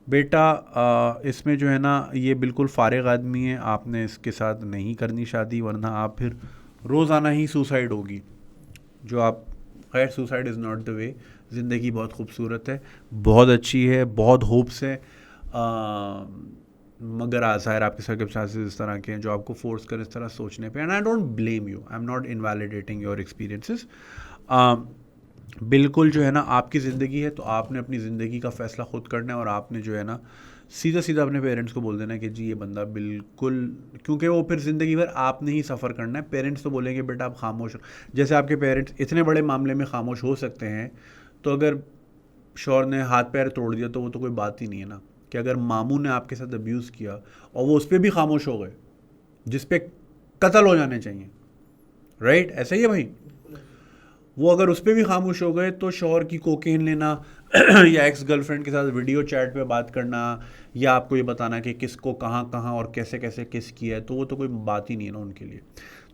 बेटा इसमें जो है ना, ये बिल्कुल फारिग आदमी है, आपने इसके साथ नहीं करनी शादी, वरना आप फिर रोज़ाना ही सुसाइड होगी जो आप. खैर, suicide is not the way. ज़िंदगी बहुत खूबसूरत है, बहुत अच्छी है, बहुत होप्स है, मगर आज़ाहिर आपके सर्कमस्टांसेस इस तरह के हैं जो आपको फोर्स करें इस तरह सोचने पे. And I don't blame you, I am not invalidating your experiences. बिल्कुल जो है ना, आपकी ज़िंदगी है तो आपने अपनी ज़िंदगी का फ़ैसला ख़ुद करना है, और आपने जो है ना सीधा सीधा अपने पेरेंट्स को बोल देना है कि जी ये बंदा बिल्कुल, क्योंकि वो फिर ज़िंदगी भर आपने ही सफ़र करना है. पेरेंट्स तो बोलेंगे बेटा आप खामोश हो, जैसे आपके पेरेंट्स इतने बड़े मामले में खामोश हो सकते हैं, तो अगर शौहर ने हाथ पैर तोड़ दिया तो वो तो कोई बात ही नहीं है ना. कि अगर मामू ने आपके साथ अब्यूज़ किया और वो उस पर भी खामोश हो गए, जिस पे कत्ल हो जाने चाहिए, राइट, ऐसा ही है भाई, वो अगर उस पर भी खामोश हो गए तो शौहर की कोकेन लेना या एक्स गर्लफ्रेंड के साथ वीडियो चैट पे बात करना, या आपको ये बताना कि किसको कहाँ कहाँ और कैसे कैसे किस किया है, तो वो तो कोई बात ही नहीं है ना उनके लिए.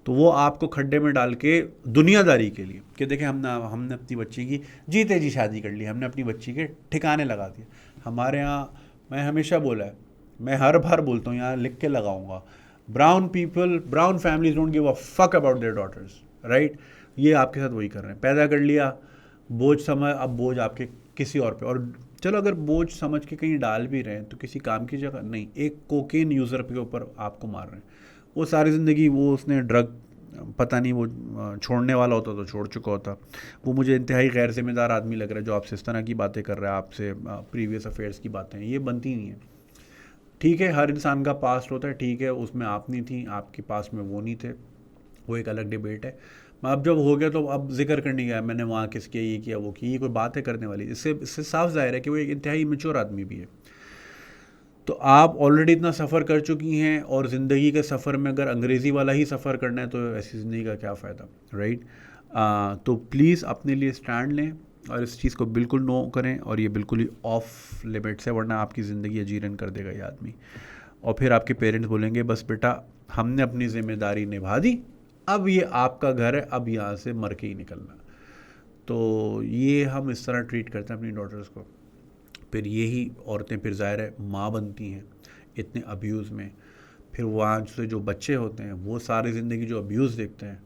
तो वो आपको खड्डे में डाल के दुनियादारी के लिए कि देखें हमने अपनी बच्ची की जीते जी शादी कर ली, हमने अपनी बच्ची के ठिकाने लगा दिया. हमारे यहाँ, मैं हमेशा बोला है, मैं हर बार बोलता हूँ, यहाँ लिख के लगाऊंगा, brown families don't give a fuck about their daughters, right. ये आपके साथ वही कर रहे हैं, पैदा कर लिया, बोझ समझ, अब बोझ आपके किसी और पे. और चलो अगर बोझ समझ के कहीं डाल भी रहे हैं तो किसी काम की जगह नहीं, एक कोकेन यूज़र के ऊपर आपको मार रहे हैं. वो सारी ज़िंदगी वो उसने ड्रग, पता नहीं वो छोड़ने वाला होता तो छोड़ चुका होता. वो मुझे इंतहाई गैर जिम्मेदार आदमी लग रहा है जो आपसे इस तरह की बातें कर रहा है, आपसे प्रीवियस अफेयर्स की बातें, ये बनती नहीं है. ठीक है, हर इंसान का पास्ट होता है, ठीक है, उसमें आप नहीं थी, आपके पास में वो नहीं थे, वो एक अलग डिबेट है. अब जब हो गया तो अब जिक्र करने गया मैंने वहाँ किस किया, ये किया, वो किया, ये कोई बात है करने वाली. इससे साफ जाहिर है कि वो एक इंतहाई मैच्योर आदमी भी है. तो आप ऑलरेडी इतना सफ़र कर चुकी हैं, और ज़िंदगी के सफ़र में अगर अंग्रेज़ी वाला ही सफ़र करना है तो ऐसी ज़िंदगी का क्या फ़ायदा, राइट. तो प्लीज़ अपने लिए स्टैंड लें और इस चीज़ को बिल्कुल नो करें, और ये बिल्कुल ही ऑफ लिमिट्स है, वरना आपकी ज़िंदगी अजीरन कर देगा ये आदमी। और फिर आपके पेरेंट्स बोलेंगे बस बेटा हमने अपनी ज़िम्मेदारी निभा दी, अब ये आपका घर है, अब यहाँ से मर के ही निकलना। तो ये हम इस तरह ट्रीट करते हैं अपनी डॉटर्स को। फिर यही औरतें फिर ज़ाहिर है माँ बनती हैं इतने अब्यूज़ में, फिर वहाँ से जो बच्चे होते हैं वो सारी ज़िंदगी जो अब्यूज़ देखते हैं,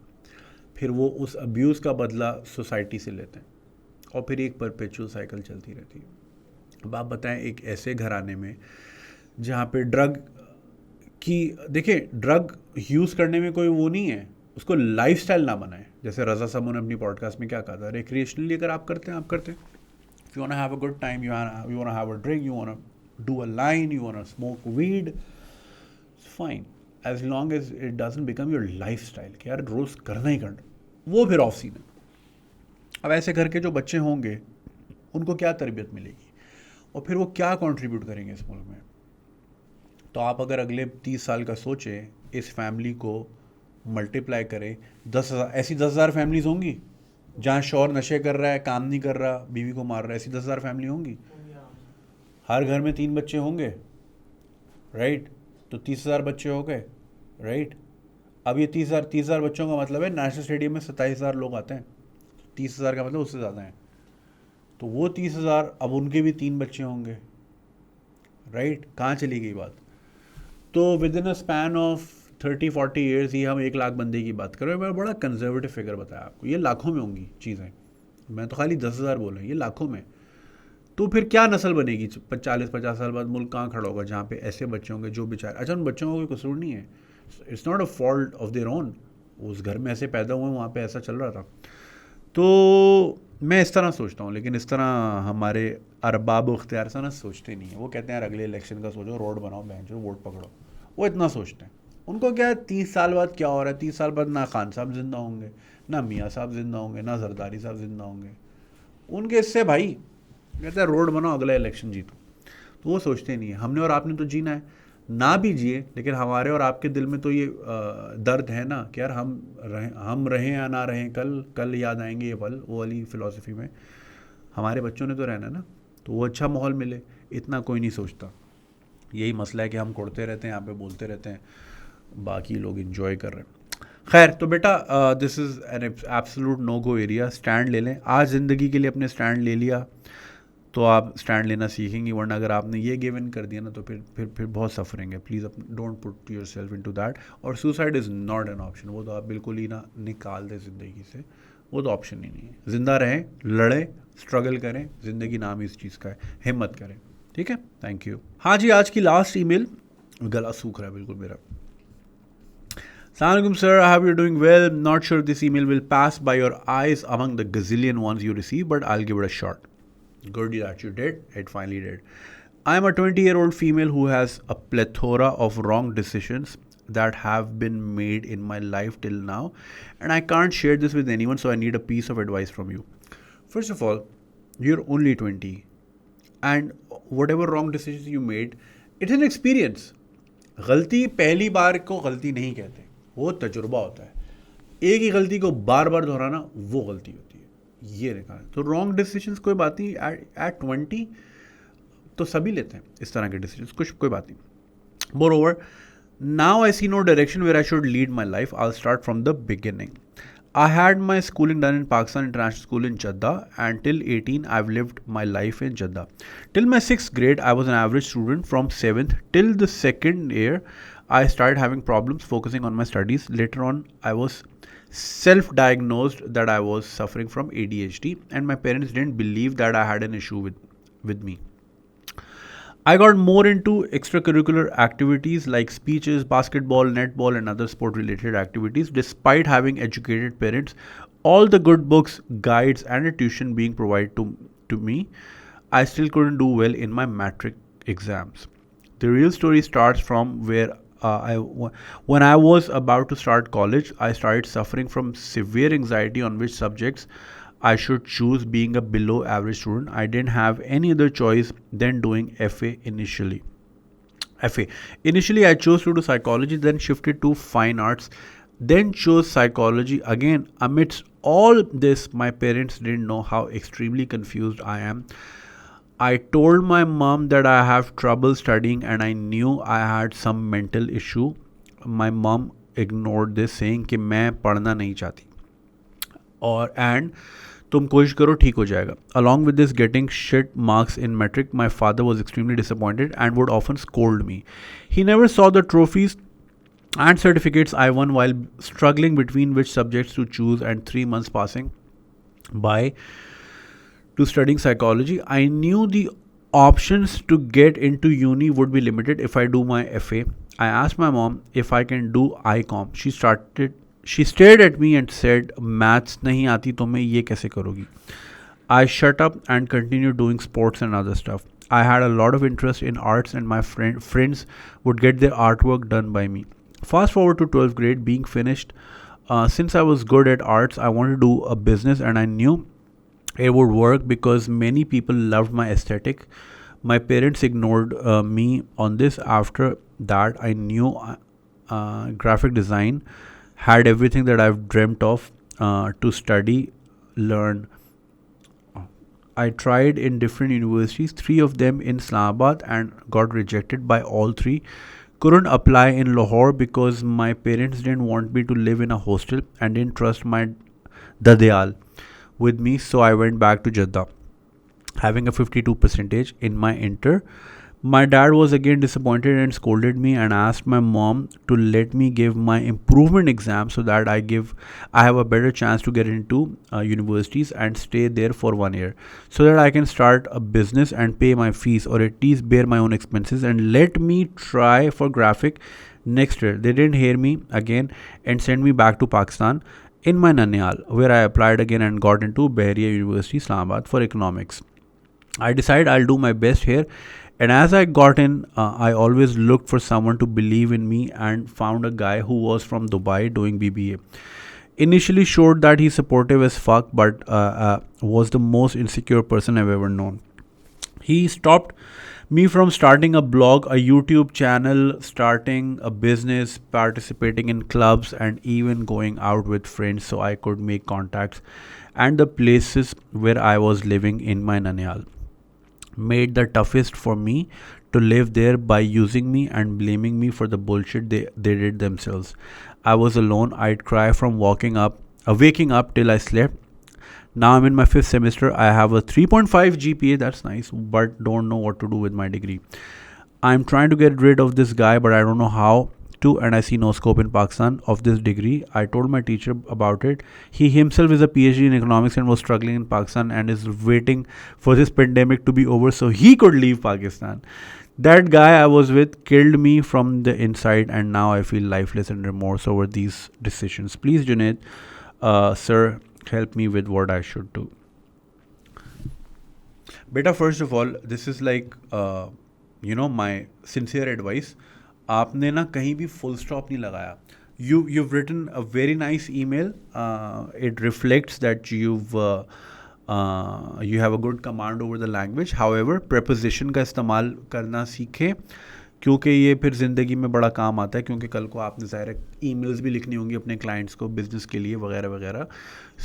फिर वो उस अब्यूज़ का बदला सोसाइटी से लेते हैं, और फिर एक परपेचुअल साइकिल चलती रहती है। अब आप बताएं एक ऐसे घराने में जहाँ पे ड्रग की, देखिए ड्रग यूज़ करने में कोई वो नहीं है, उसको लाइफस्टाइल ना बनाए। जैसे रज़ा सामू ने अपनी पॉडकास्ट में क्या कहा था, रिक्रिएशनली अगर आप करते हैं आप करते हैं, if you want to have a good time, you want to have a drink, you want to do a line, you want to smoke weed, fine, as long as it doesn't become your lifestyle कि यार रोज़ करना ही करना, वो फिर ऑफ सीन है। अब ऐसे घर के जो बच्चे होंगे उनको क्या तरबियत मिलेगी, और फिर वो क्या कंट्रीब्यूट करेंगे इस मुल्क में। तो आप अगर अगले 30 साल का सोचें, इस फैमिली को मल्टीप्लाई करें, 10,000 ऐसी 10,000 फैमिलीज़ होंगी जहाँ शौहर नशे कर रहा है, काम नहीं कर रहा, बीवी को मार रहा है, ऐसी 10,000 फैमिली होंगी। हर घर में 3 बच्चे होंगे, राइट, तो 30,000 बच्चे हो गए, राइट। अब ये 30,000 बच्चों का मतलब है नेशनल स्टेडियम में 27,000 लोग आते हैं, 30,000 का मतलब उससे ज़्यादा है। तो वो 30,000 अब उनके भी 3 बच्चे होंगे, राइट, कहाँ चली गई बात। तो within a span of 30-40 years ही हम 1 लाख बंदे की बात कर रहे हैं। मैंने बड़ा कंजर्वेटिव फिगर बताया आपको, ये लाखों में होंगी चीज़ें, मैं तो खाली 10,000 बोल रहा हूँ, ये लाखों में। तो फिर क्या नस्ल बनेगी 40-50 साल बाद, मुल्क कहाँ खड़ा होगा जहाँ पे ऐसे बच्चे होंगे जो बेचारे, अच्छा उन बच्चों का कोई कसूर नहीं है, it's not a fault of their own, उस घर में ऐसे पैदा हुए, वहाँ पे ऐसा चल रहा था। तो मैं इस तरह सोचता हूँ, लेकिन इस तरह हमारे अरबाब इख्तियार से ना सोचते नहीं है। वो कहते हैं यार अगले इलेक्शन का सोचो, रोड बनाओ, बहन जो वोट पकड़ो, वो इतना सोचते हैं। उनको क्या है 30 साल बाद क्या हो रहा है, 30 साल बाद ना खान साहब जिंदा होंगे, ना मियाँ साहब जिंदा होंगे, ना जरदारी साहब जिंदा होंगे, उनके इससे भाई कहते हैं रोड बनाओ अगला इलेक्शन जीतो। तो वो सोचते नहीं है। हमने और आपने तो जीना है, ना भी जिए लेकिन हमारे और आपके दिल में तो ये दर्द है ना कि यार हम रहें या ना रहें, कल कल याद आएंगे ये पल, वो वाली फ़िलॉसफी में हमारे बच्चों ने तो रहना है ना। तो वो अच्छा माहौल मिले, इतना कोई नहीं सोचता। यही मसला है कि हम कुड़ते रहते हैं, यहाँ पे बोलते रहते हैं, बाकी लोग इन्जॉय कर रहे हैं। खैर, तो बेटा this is an absolute no go area. Stand ले लें, आज ज़िंदगी के लिए अपने स्टैंड ले लिया तो आप स्टैंड लेना सीखेंगे, वरना अगर आपने ये गिव इन कर दिया ना तो फिर बहुत सफरिंग है। Please don't put yourself into that. और suicide is not an option, वो तो आप बिल्कुल ही ना निकाल दें ज़िंदगी से, वो तो ऑप्शन ही नहीं है। ज़िंदा रहें, लड़ें, स्ट्रगल करें, ज़िंदगी नाम इस चीज़ का है, हिम्मत करें। ठीक है, थैंक यू। हाँ जी, आज की लास्ट ईमेल, गला सूख रहा है बिल्कुल मेरा। Assalamualaikum sir, I hope you're doing well. Not sure this email will pass by your eyes among the gazillion ones you receive, but I'll give it a shot. Good that you did. It finally did. I am a 20-year-old female who has a plethora of wrong decisions that have been made in my life till now, and I can't share this with anyone, so I need a piece of advice from you. First of all, you're only 20, and whatever wrong decisions you made, it's an experience. गलती पहली बार को गलती नहीं कहते, वो तजुर्बा होता है। एक ही गलती को बार बार दोहराना वो गलती होती है, ये देखा है। तो रॉन्ग डिसीजंस कोई बात नहीं, एट 20 तो सभी लेते हैं इस तरह के डिसीजंस, कुछ कोई बात नहीं। Moreover, now I see no direction where I should lead my life. I start from the beginning. I had my schooling done in Pakistan International School in Jeddah, and till 18 I've lived my life in Jeddah. Till my 6th grade I was an average student. From 7th till the 2nd year I started having problems focusing on my studies. Later on I was self-diagnosed that I was suffering from ADHD, and my parents didn't believe that I had an issue with me. I got more into extracurricular activities like speeches, basketball, netball, and other sport-related activities. Despite having educated parents, all the good books, guides, and a tuition being provided to me, I still couldn't do well in my matric exams. The real story starts from where when I was about to start college, I started suffering from severe anxiety on which subjects I should choose. Being a below average student, I didn't have any other choice than doing FA initially. I chose to do psychology, then shifted to fine arts. then chose psychology. Again, amidst all this, my parents didn't know how extremely confused I am. I told my mom that I have trouble studying and I knew I had some mental issue. My mom ignored this, saying कि मैं पढ़ना नहीं चाहती और and तुम कोशिश करो ठीक हो जाएगा. Along with this getting shit marks in metric, my father was extremely disappointed and would often scold me. He never saw the trophies and certificates I won while struggling between which subjects to choose, and 3 months passing by to studying psychology. I knew the options to get into uni would be limited if I do my FA. I asked my mom if I can do ICOM. She stared at me and said, "Maths नहीं आती तुम्हें ये कैसे करोगी?" I shut up and continued doing sports and other stuff. I had a lot of interest in arts and my friends would get their artwork done by me. Fast forward to 12th grade, being finished. Since I was good at arts, I wanted to do a business and I knew it would work because many people loved my aesthetic. My parents ignored me on this. After that, I knew graphic design had everything that I've dreamt of to study, learn. I tried in different universities, 3 of them in Islamabad, and got rejected by all 3. Couldn't apply in Lahore because my parents didn't want me to live in a hostel and didn't trust my Dadiyal with me, so I went back to Jeddah, having a 52 percentage in my inter. My dad was again disappointed and scolded me and asked my mom to let me give my improvement exam so that I have a better chance to get into universities and stay there for 1 year so that I can start a business and pay my fees or at least bear my own expenses and let me try for graphic next year. They didn't hear me again and sent me back to Pakistan in my Nanial, where I applied again and got into Bahria University, Islamabad for economics. I decided I'll do my best here. And as I got in, I always looked for someone to believe in me and found a guy who was from Dubai doing BBA. Initially showed that he's supportive as fuck, but was the most insecure person I've ever known. He stopped me from starting a blog, a YouTube channel, starting a business, participating in clubs, and even going out with friends so I could make contacts and the places where I was living in my Nanial. Made the toughest for me to live there by using me and blaming me for the bullshit they did themselves. I was alone. I'd cry from waking up till I slept. Now I'm in my 5th semester. I have a 3.5 GPA. That's nice, but don't know what to do with my degree. I'm trying to get rid of this guy, but I don't know how to, and I see no scope in Pakistan of this degree. I told my teacher about it. He himself is a PhD in economics and was struggling in Pakistan and is waiting for this pandemic to be over so he could leave Pakistan. That guy I was with killed me from the inside, and now I feel lifeless and remorse over these decisions. Please, Junaid, sir, help me with what I should do. Beta, first of all, this is like, my sincere advice. आपने ना कहीं भी full stop नहीं लगाया. You've written a very nice email. It reflects that you have a good command over the language. However, preposition का इस्तेमाल करना सीखें, क्योंकि ये फिर ज़िंदगी में बड़ा काम आता है, क्योंकि कल को आपने ज़ाहिर है ईमेल्स भी लिखनी होंगी अपने क्लाइंट्स को बिजनेस के लिए वगैरह वगैरह.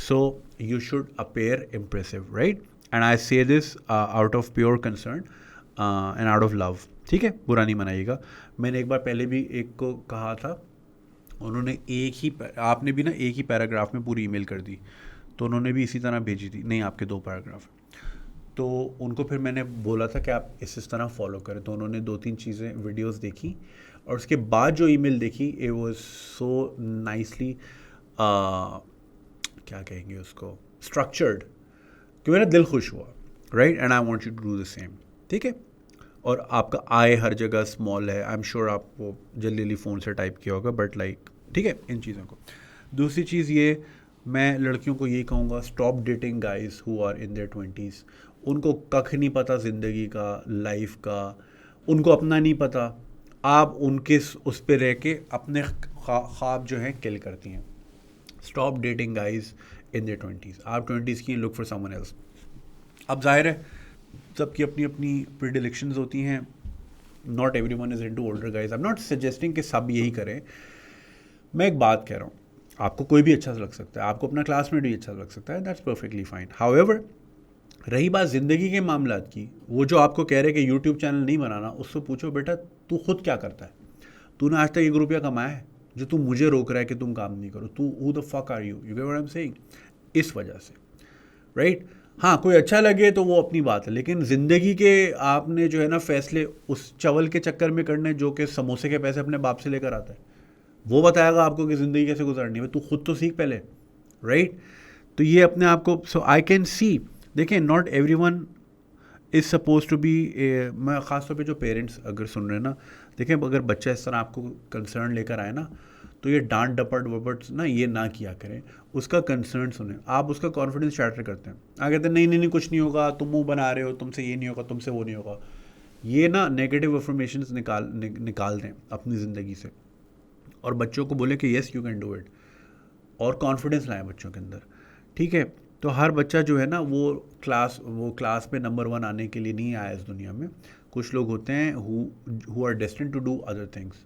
So you should appear impressive, right? And I say this out of pure concern and out of love. ठीक है, बुरा नहीं मनाइएगा. मैंने एक बार पहले भी एक को कहा था, उन्होंने आपने भी ना एक ही पैराग्राफ में पूरी ईमेल कर दी, तो उन्होंने भी इसी तरह भेजी थी, नहीं आपके 2 पैराग्राफ. तो उनको फिर मैंने बोला था कि आप इस तरह फॉलो करें, तो उन्होंने 2-3 चीज़ें वीडियोस देखी और उसके बाद जो ईमेल देखी, इट वाज सो नाइसली क्या कहेंगे उसको, स्ट्रक्चर्ड, कि मेरा दिल खुश हुआ, right? And I want you to do the same. ठीक है. और आपका आई हर जगह स्मॉल है. आई एम श्योर आपको जल्दी फ़ोन से टाइप किया होगा, बट लाइक ठीक है इन चीज़ों को. दूसरी चीज़ ये, मैं लड़कियों को यही कहूँगा, stop dating guys who are in their 20s. उनको कख नहीं पता ज़िंदगी का, लाइफ का, उनको अपना नहीं पता. आप उनके उस पर रह के अपने ख्वाब जो हैं किल करती हैं. Stop dating guys in their 20s. आप 20s की, लुक फॉर समवन एल्स. अब जाहिर है सबकी अपनी अपनी प्रिडिलेक्शंस होती हैं. Not everyone is into older guys. I am not suggesting कि सब यही करें. मैं एक बात कह रहा हूँ, आपको कोई भी अच्छा लग सकता है, आपको अपना क्लासमेट भी अच्छा लग सकता है, दैट्स परफेक्टली फाइन। हाउएवर, रही बात ज़िंदगी के मामलात की, वो जो आपको कह रहे हैं कि यूट्यूब चैनल नहीं बनाना, उससे पूछो बेटा तू खुद क्या करता है, तूने आज तक 1 रुपया कमाया है जो तू मुझे रोक रहा है कि तुम काम नहीं करो? तू who the fuck are you? You get what I am saying? इस वजह से, राइट? हाँ, कोई अच्छा लगे तो वो अपनी बात है, लेकिन ज़िंदगी के आपने जो है ना फैसले उस चवल के चक्कर में करने जो कि समोसे के पैसे अपने बाप से लेकर आता है, वो बताएगा आपको कि ज़िंदगी कैसे गुजारनी है। तू खुद तो सीख पहले, राइट? तो ये अपने आप को, सो आई कैन सी, देखें, not everyone is suppose to be, मैं ख़ासतौर पे जो पेरेंट्स अगर सुन रहे हैं ना, देखें, अगर बच्चा इस तरह आपको कंसर्न लेकर आए ना, तो ये डांट डपट वपट ना ये ना किया करें, उसका कंसर्न सुने। आप उसका कॉन्फिडेंस शैटर करते हैं, आगे कहते हैं नहीं नहीं नहीं कुछ नहीं होगा, तुम मुंह बना रहे हो, तुमसे ये नहीं होगा, तुमसे वो नहीं होगा। ये ना नेगेटिव अफर्मेशन निकाल दें अपनी ज़िंदगी से, और बच्चों को बोले कि yes you can do it, और कॉन्फिडेंस लाएं बच्चों के अंदर, ठीक है? तो हर बच्चा जो है ना वो क्लास में नंबर 1 आने के लिए नहीं आया इस दुनिया में। कुछ लोग होते हैं who are destined to do other things,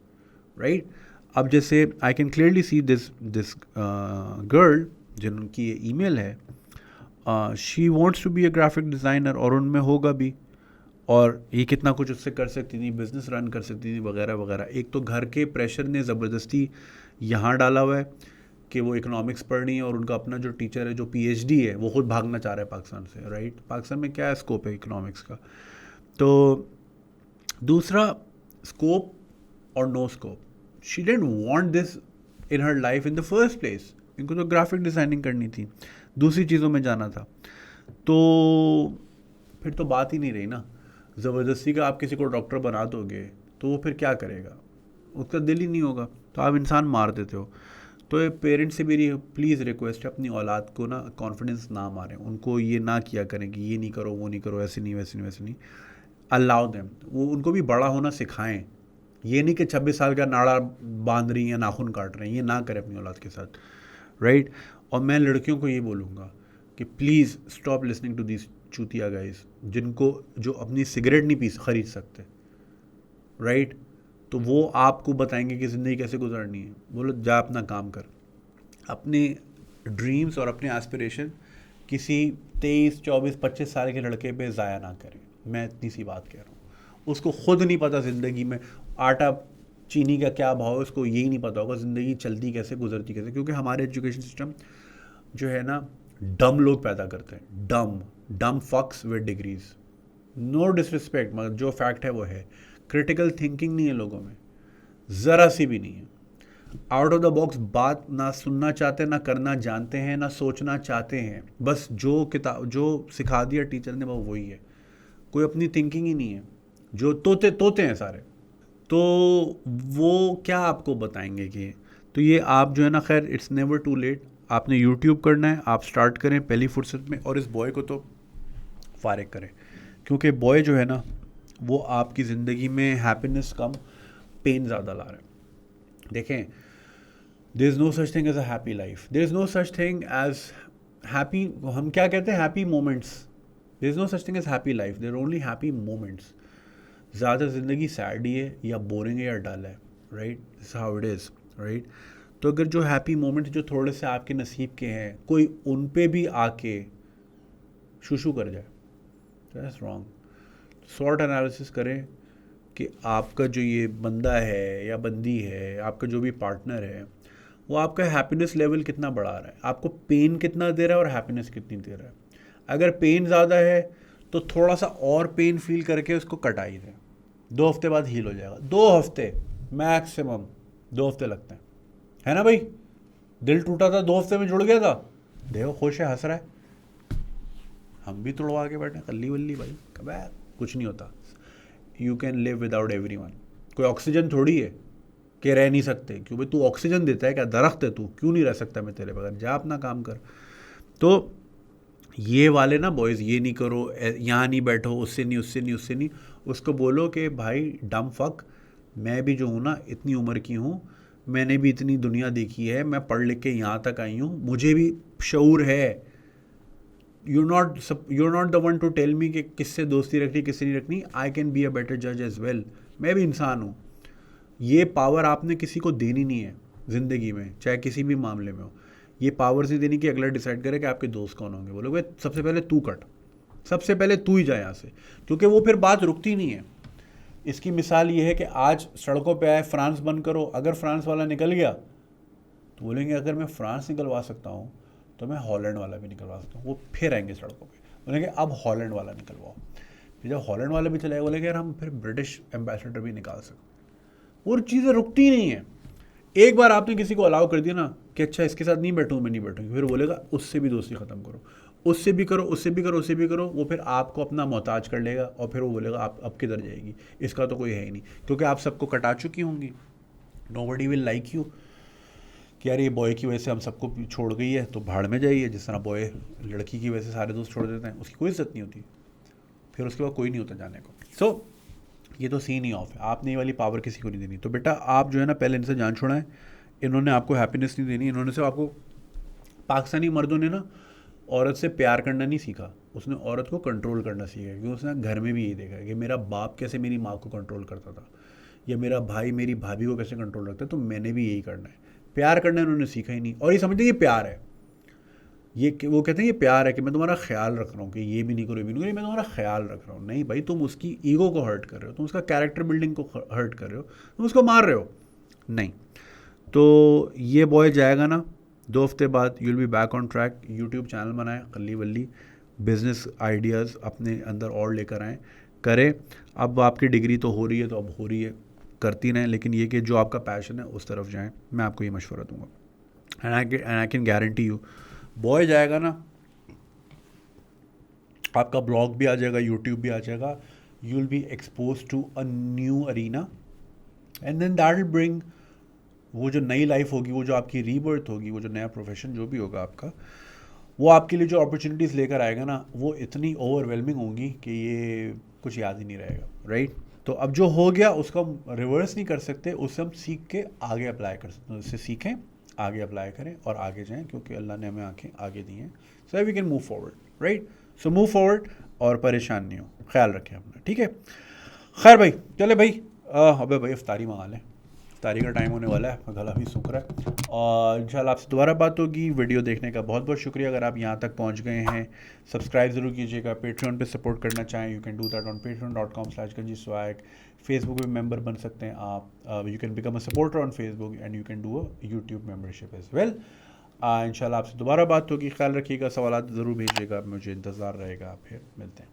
right? अब जैसे I can clearly see this girl जिनकी ये ईमेल है, she wants to be a graphic designer, और उनमें होगा भी, और ये कितना कुछ उससे कर सकती थी, बिज़नेस रन कर सकती थी वगैरह वगैरह। एक तो घर के प्रेशर ने ज़बरदस्ती यहाँ डाला हुआ है कि वो इकोनॉमिक्स पढ़ रही है, और उनका अपना जो टीचर है जो पीएचडी है वो खुद भागना चाह रहा है पाकिस्तान से, राइट? पाकिस्तान में क्या स्कोप है इकोनॉमिक्स का? तो दूसरा, स्कोप और no scope, she didn't want this in her life in the first place. इनको तो ग्राफिक डिज़ाइनिंग करनी थी, दूसरी चीज़ों में जाना था, तो फिर तो बात ही नहीं रही ना। ज़बरदस्ती का आप किसी को डॉक्टर बना दोगे तो वो फिर क्या करेगा? उसका दिल ही नहीं होगा, तो आप इंसान मार देते हो। तो पेरेंट्स से मेरी प्लीज़ रिक्वेस्ट है, अपनी औलाद को ना कॉन्फिडेंस ना मारें, उनको ये ना किया करें कि ये नहीं करो, वो नहीं करो, ऐसे नहीं वैसे नहीं वैसे नहीं। अलाउ देम, वो उनको भी बड़ा होना सिखाएं। ये नहीं कि 26 साल का नाड़ा बांध रही हैं, नाखून काट रहे हैं, ये ना करें अपनी औलाद के साथ, राइट? और मैं लड़कियों को ये बोलूँगा कि please stop listening to this चूतिया गाइस, जो अपनी सिगरेट नहीं पी खरीद सकते, राइट? तो वो आपको बताएंगे कि ज़िंदगी कैसे गुजारनी है। बोलो जा अपना काम कर, अपने ड्रीम्स और अपने एस्पिरेशन किसी 23, 24, 25 साल के लड़के पे ज़ाया ना करें। मैं इतनी सी बात कह रहा हूँ। उसको खुद नहीं पता ज़िंदगी में आटा चीनी का क्या भाव है, उसको यही नहीं पता होगा ज़िंदगी चलती कैसे, गुजरती कैसे, क्योंकि हमारे एजुकेशन सिस्टम जो है ना डम लोग पैदा करते हैं, डम फक्स विद डिग्रीज। नो डिसरिस्पेक्ट, मगर जो फैक्ट है वो है। क्रिटिकल थिंकिंग नहीं है लोगों में, ज़रा सी भी नहीं है। आउट ऑफ द बॉक्स बात ना सुनना चाहते, ना करना जानते हैं, ना सोचना चाहते हैं। बस जो सिखा दिया टीचर ने वो वही है, कोई अपनी थिंकिंग ही नहीं है। जो तोते हैं सारे, तो वो क्या आपको बताएंगे कि, तो ये आप जो है ना, खैर इट्स नेवर टू लेट। आपने यूट्यूब करना है, आप स्टार्ट करें पहली फुर्सत में, और इस बॉय को तो फारिग करें, क्योंकि बॉय जो है ना वो आपकी ज़िंदगी में हैप्पीनेस कम पेन ज़्यादा ला रहे हैं। देखें, there is no such thing as a happy life, there is no such thing as happy, हम क्या कहते हैं, happy moments. There is no such thing as happy life, there only happy moments. ज़्यादा ज़िंदगी सैड ही है या बोरिंग है या डल है, right? This how it is, right? तो अगर जो हैप्पी मोमेंट्स जो थोड़े से आपके नसीब के हैं, कोई उन पे भी आके शूशू कर जाए, दैट्स रॉन्ग। शॉर्ट एनालिसिस करें कि आपका जो ये बंदा है या बंदी है, आपका जो भी पार्टनर है, वो आपका हैप्पीनेस लेवल कितना बढ़ा रहा है, आपको पेन कितना दे रहा है और हैप्पीनेस कितनी दे रहा है। अगर पेन ज़्यादा है तो थोड़ा सा और पेन फील करके उसको कटाई दें, 2 हफ्ते बाद हील हो जाएगा। 2 हफ्ते मैक्सिमम, 2 हफ्ते लगते हैं, है ना भाई? दिल टूटा था 2 हफ्ते में जुड़ गया था, देखो खुश है, हंस रहा है। हम भी तोड़वा के बैठे कल्ली वल्ली भाई, कब कुछ नहीं होता। You can live without everyone. कोई ऑक्सीजन थोड़ी है कि रह नहीं सकते, क्यों भाई? तू ऑक्सीजन देता है क्या? दरख्त है तू, क्यों नहीं रह सकता मैं तेरे बगैर? जा अपना काम कर। तो ये वाले ना बॉयज़, ये नहीं करो, यहाँ नहीं बैठो, उससे नहीं उससे नहीं उससे नहीं। उसको बोलो कि भाई डम फक, मैं भी जो हूँ ना इतनी उम्र की हूँ, मैंने भी इतनी दुनिया देखी है, मैं पढ़ लिख के यहाँ तक आई हूँ, मुझे भी शऊर है। you're not the one to tell me कि किससे दोस्ती रखनी किससे नहीं रखनी। I can be a better जज एज वेल, मैं भी इंसान हूँ। ये पावर आपने किसी को देनी नहीं है, ज़िंदगी में, चाहे किसी भी मामले में हो, ये पावर्स नहीं देनी कि अगला डिसाइड करे कि आपके दोस्त कौन होंगे। बोलोगे सबसे पहले तू कट, सबसे पहले तू ही जा यहाँ से, क्योंकि वो फिर बात रुकती नहीं है। इसकी मिसाल ये है कि आज सड़कों पे आए फ्रांस बंद करो, अगर फ्रांस वाला निकल गया तो बोलेंगे अगर मैं फ्रांस निकलवा सकता हूँ तो मैं हॉलैंड वाला भी निकलवा सकता हूँ। वो फिर आएंगे सड़कों पे, बोलेंगे अब हॉलैंड वाला निकलवाओ। फिर जब हॉलैंड वाला भी चलेगा बोलेंगे यार हम फिर ब्रिटिश एम्बेसडर भी निकाल सकते। और चीज़ें रुकती नहीं हैं। एक बार आपने किसी को अलाउ कर दिया ना कि अच्छा इसके साथ नहीं बैठूँ, मैं नहीं बैठूँगी, फिर बोलेगा उससे भी दोस्ती ख़त्म करो, उससे भी करो, उससे भी करो, उससे भी करो। वो फिर आपको अपना मोहताज कर लेगा और फिर वो बोलेगा आप अब किधर जाएगी, इसका तो कोई है ही नहीं, क्योंकि आप सबको कटा चुकी होंगी। नोबडी विल लाइक यू कि यार ये बॉय की वजह से हम सबको छोड़ गई है तो भाड़ में जाइए। जिस तरह बॉय लड़की की वजह से सारे दोस्त छोड़ देते हैं, उसकी कोई इज्जत नहीं होती, फिर उसके बाद कोई नहीं होता जाने को। सो ये तो सीन ही ऑफ है। आपने ये वाली पावर किसी को नहीं देनी। तो बेटा आप जो है ना पहले इनसे जान छोड़ाएं। इन्होंने आपको हैप्पीनेस नहीं देनी। इन्होंने सिर्फ आपको, पाकिस्तानी मर्दों ने ना औरत से प्यार करना नहीं सीखा, उसने औरत को कंट्रोल करना सीखा। क्योंकि उसने घर में भी यही देखा कि मेरा बाप कैसे मेरी माँ को कंट्रोल करता था, या मेरा भाई मेरी भाभी को कैसे कंट्रोल रखता है, तो मैंने भी यही करना है। प्यार करना इन्होंने सीखा ही नहीं, और ये समझते ये प्यार है। वो कहते हैं ये प्यार है कि मैं तुम्हारा ख्याल रख रहा हूँ कि ये भी नहीं करो, ये भी नहीं करो, मैं तुम्हारा ख्याल रख रहा हूँ। नहीं भाई, तुम उसकी ईगो को हर्ट कर रहे हो, तुम उसका कैरेक्टर बिल्डिंग को हर्ट कर रहे हो, तुम उसको मार रहे हो। नहीं, तो ये बॉय जाएगा ना 2 हफ्ते बाद, you will be back on track. YouTube channel बनाएं, कल्ली वल्ली बिजनेस आइडियाज़ अपने अंदर और लेकर आएँ, करें। अब आपकी डिग्री तो हो रही है तो अब हो रही है, करती रहें, लेकिन ये कि जो आपका पैशन है उस तरफ जाएं। मैं आपको ये मशवरा दूंगा। And I can guarantee you, boy जाएगा ना, आपका ब्लॉग भी आ जाएगा, यूट्यूब भी आ जाएगा, you will be expose to a new arena, and then that will bring, वो जो नई लाइफ होगी, वो जो आपकी रीबर्थ होगी, वो जो नया प्रोफेशन जो भी होगा आपका, वो आपके लिए जो अपॉर्चुनिटीज़ लेकर आएगा ना, वो इतनी ओवरवेलमिंग होंगी कि ये कुछ याद ही नहीं रहेगा, राइट। तो अब जो हो गया उसको हम रिवर्स नहीं कर सकते, उससे हम सीख के आगे अप्लाई कर सकते हैं। उससे सीखें, आगे अप्लाई करें और आगे जाएं, क्योंकि अल्लाह ने हमें आंखें आगे दी हैं, so we can move forward, right. So move forward और परेशान नहीं हो, ख्याल रखें अपना, ठीक है। खैर भाई, चले भाई, अबे भाई इफ्तारी मंगा लें, इफ्तारी का टाइम होने वाला है, गला भी सूख रहा है, और इंशाल्लाह आपसे दोबारा बात होगी। वीडियो देखने का बहुत बहुत शुक्रिया। अगर आप यहाँ तक पहुँच गए हैं, सब्सक्राइब ज़रूर कीजिएगा। पेट्रियन पे सपोर्ट करना चाहें, you can do that on patreon.com/ganjiswag। Facebook पे मेंबर बन सकते हैं आप, you can become a supporter on Facebook, and you can do a YouTube membership as well. इंशाल्लाह आपसे दोबारा बात होगी। ख्याल रखिएगा, सवाल ज़रूर भेजिएगा, मुझे इंतज़ार रहेगा। फिर मिलते हैं।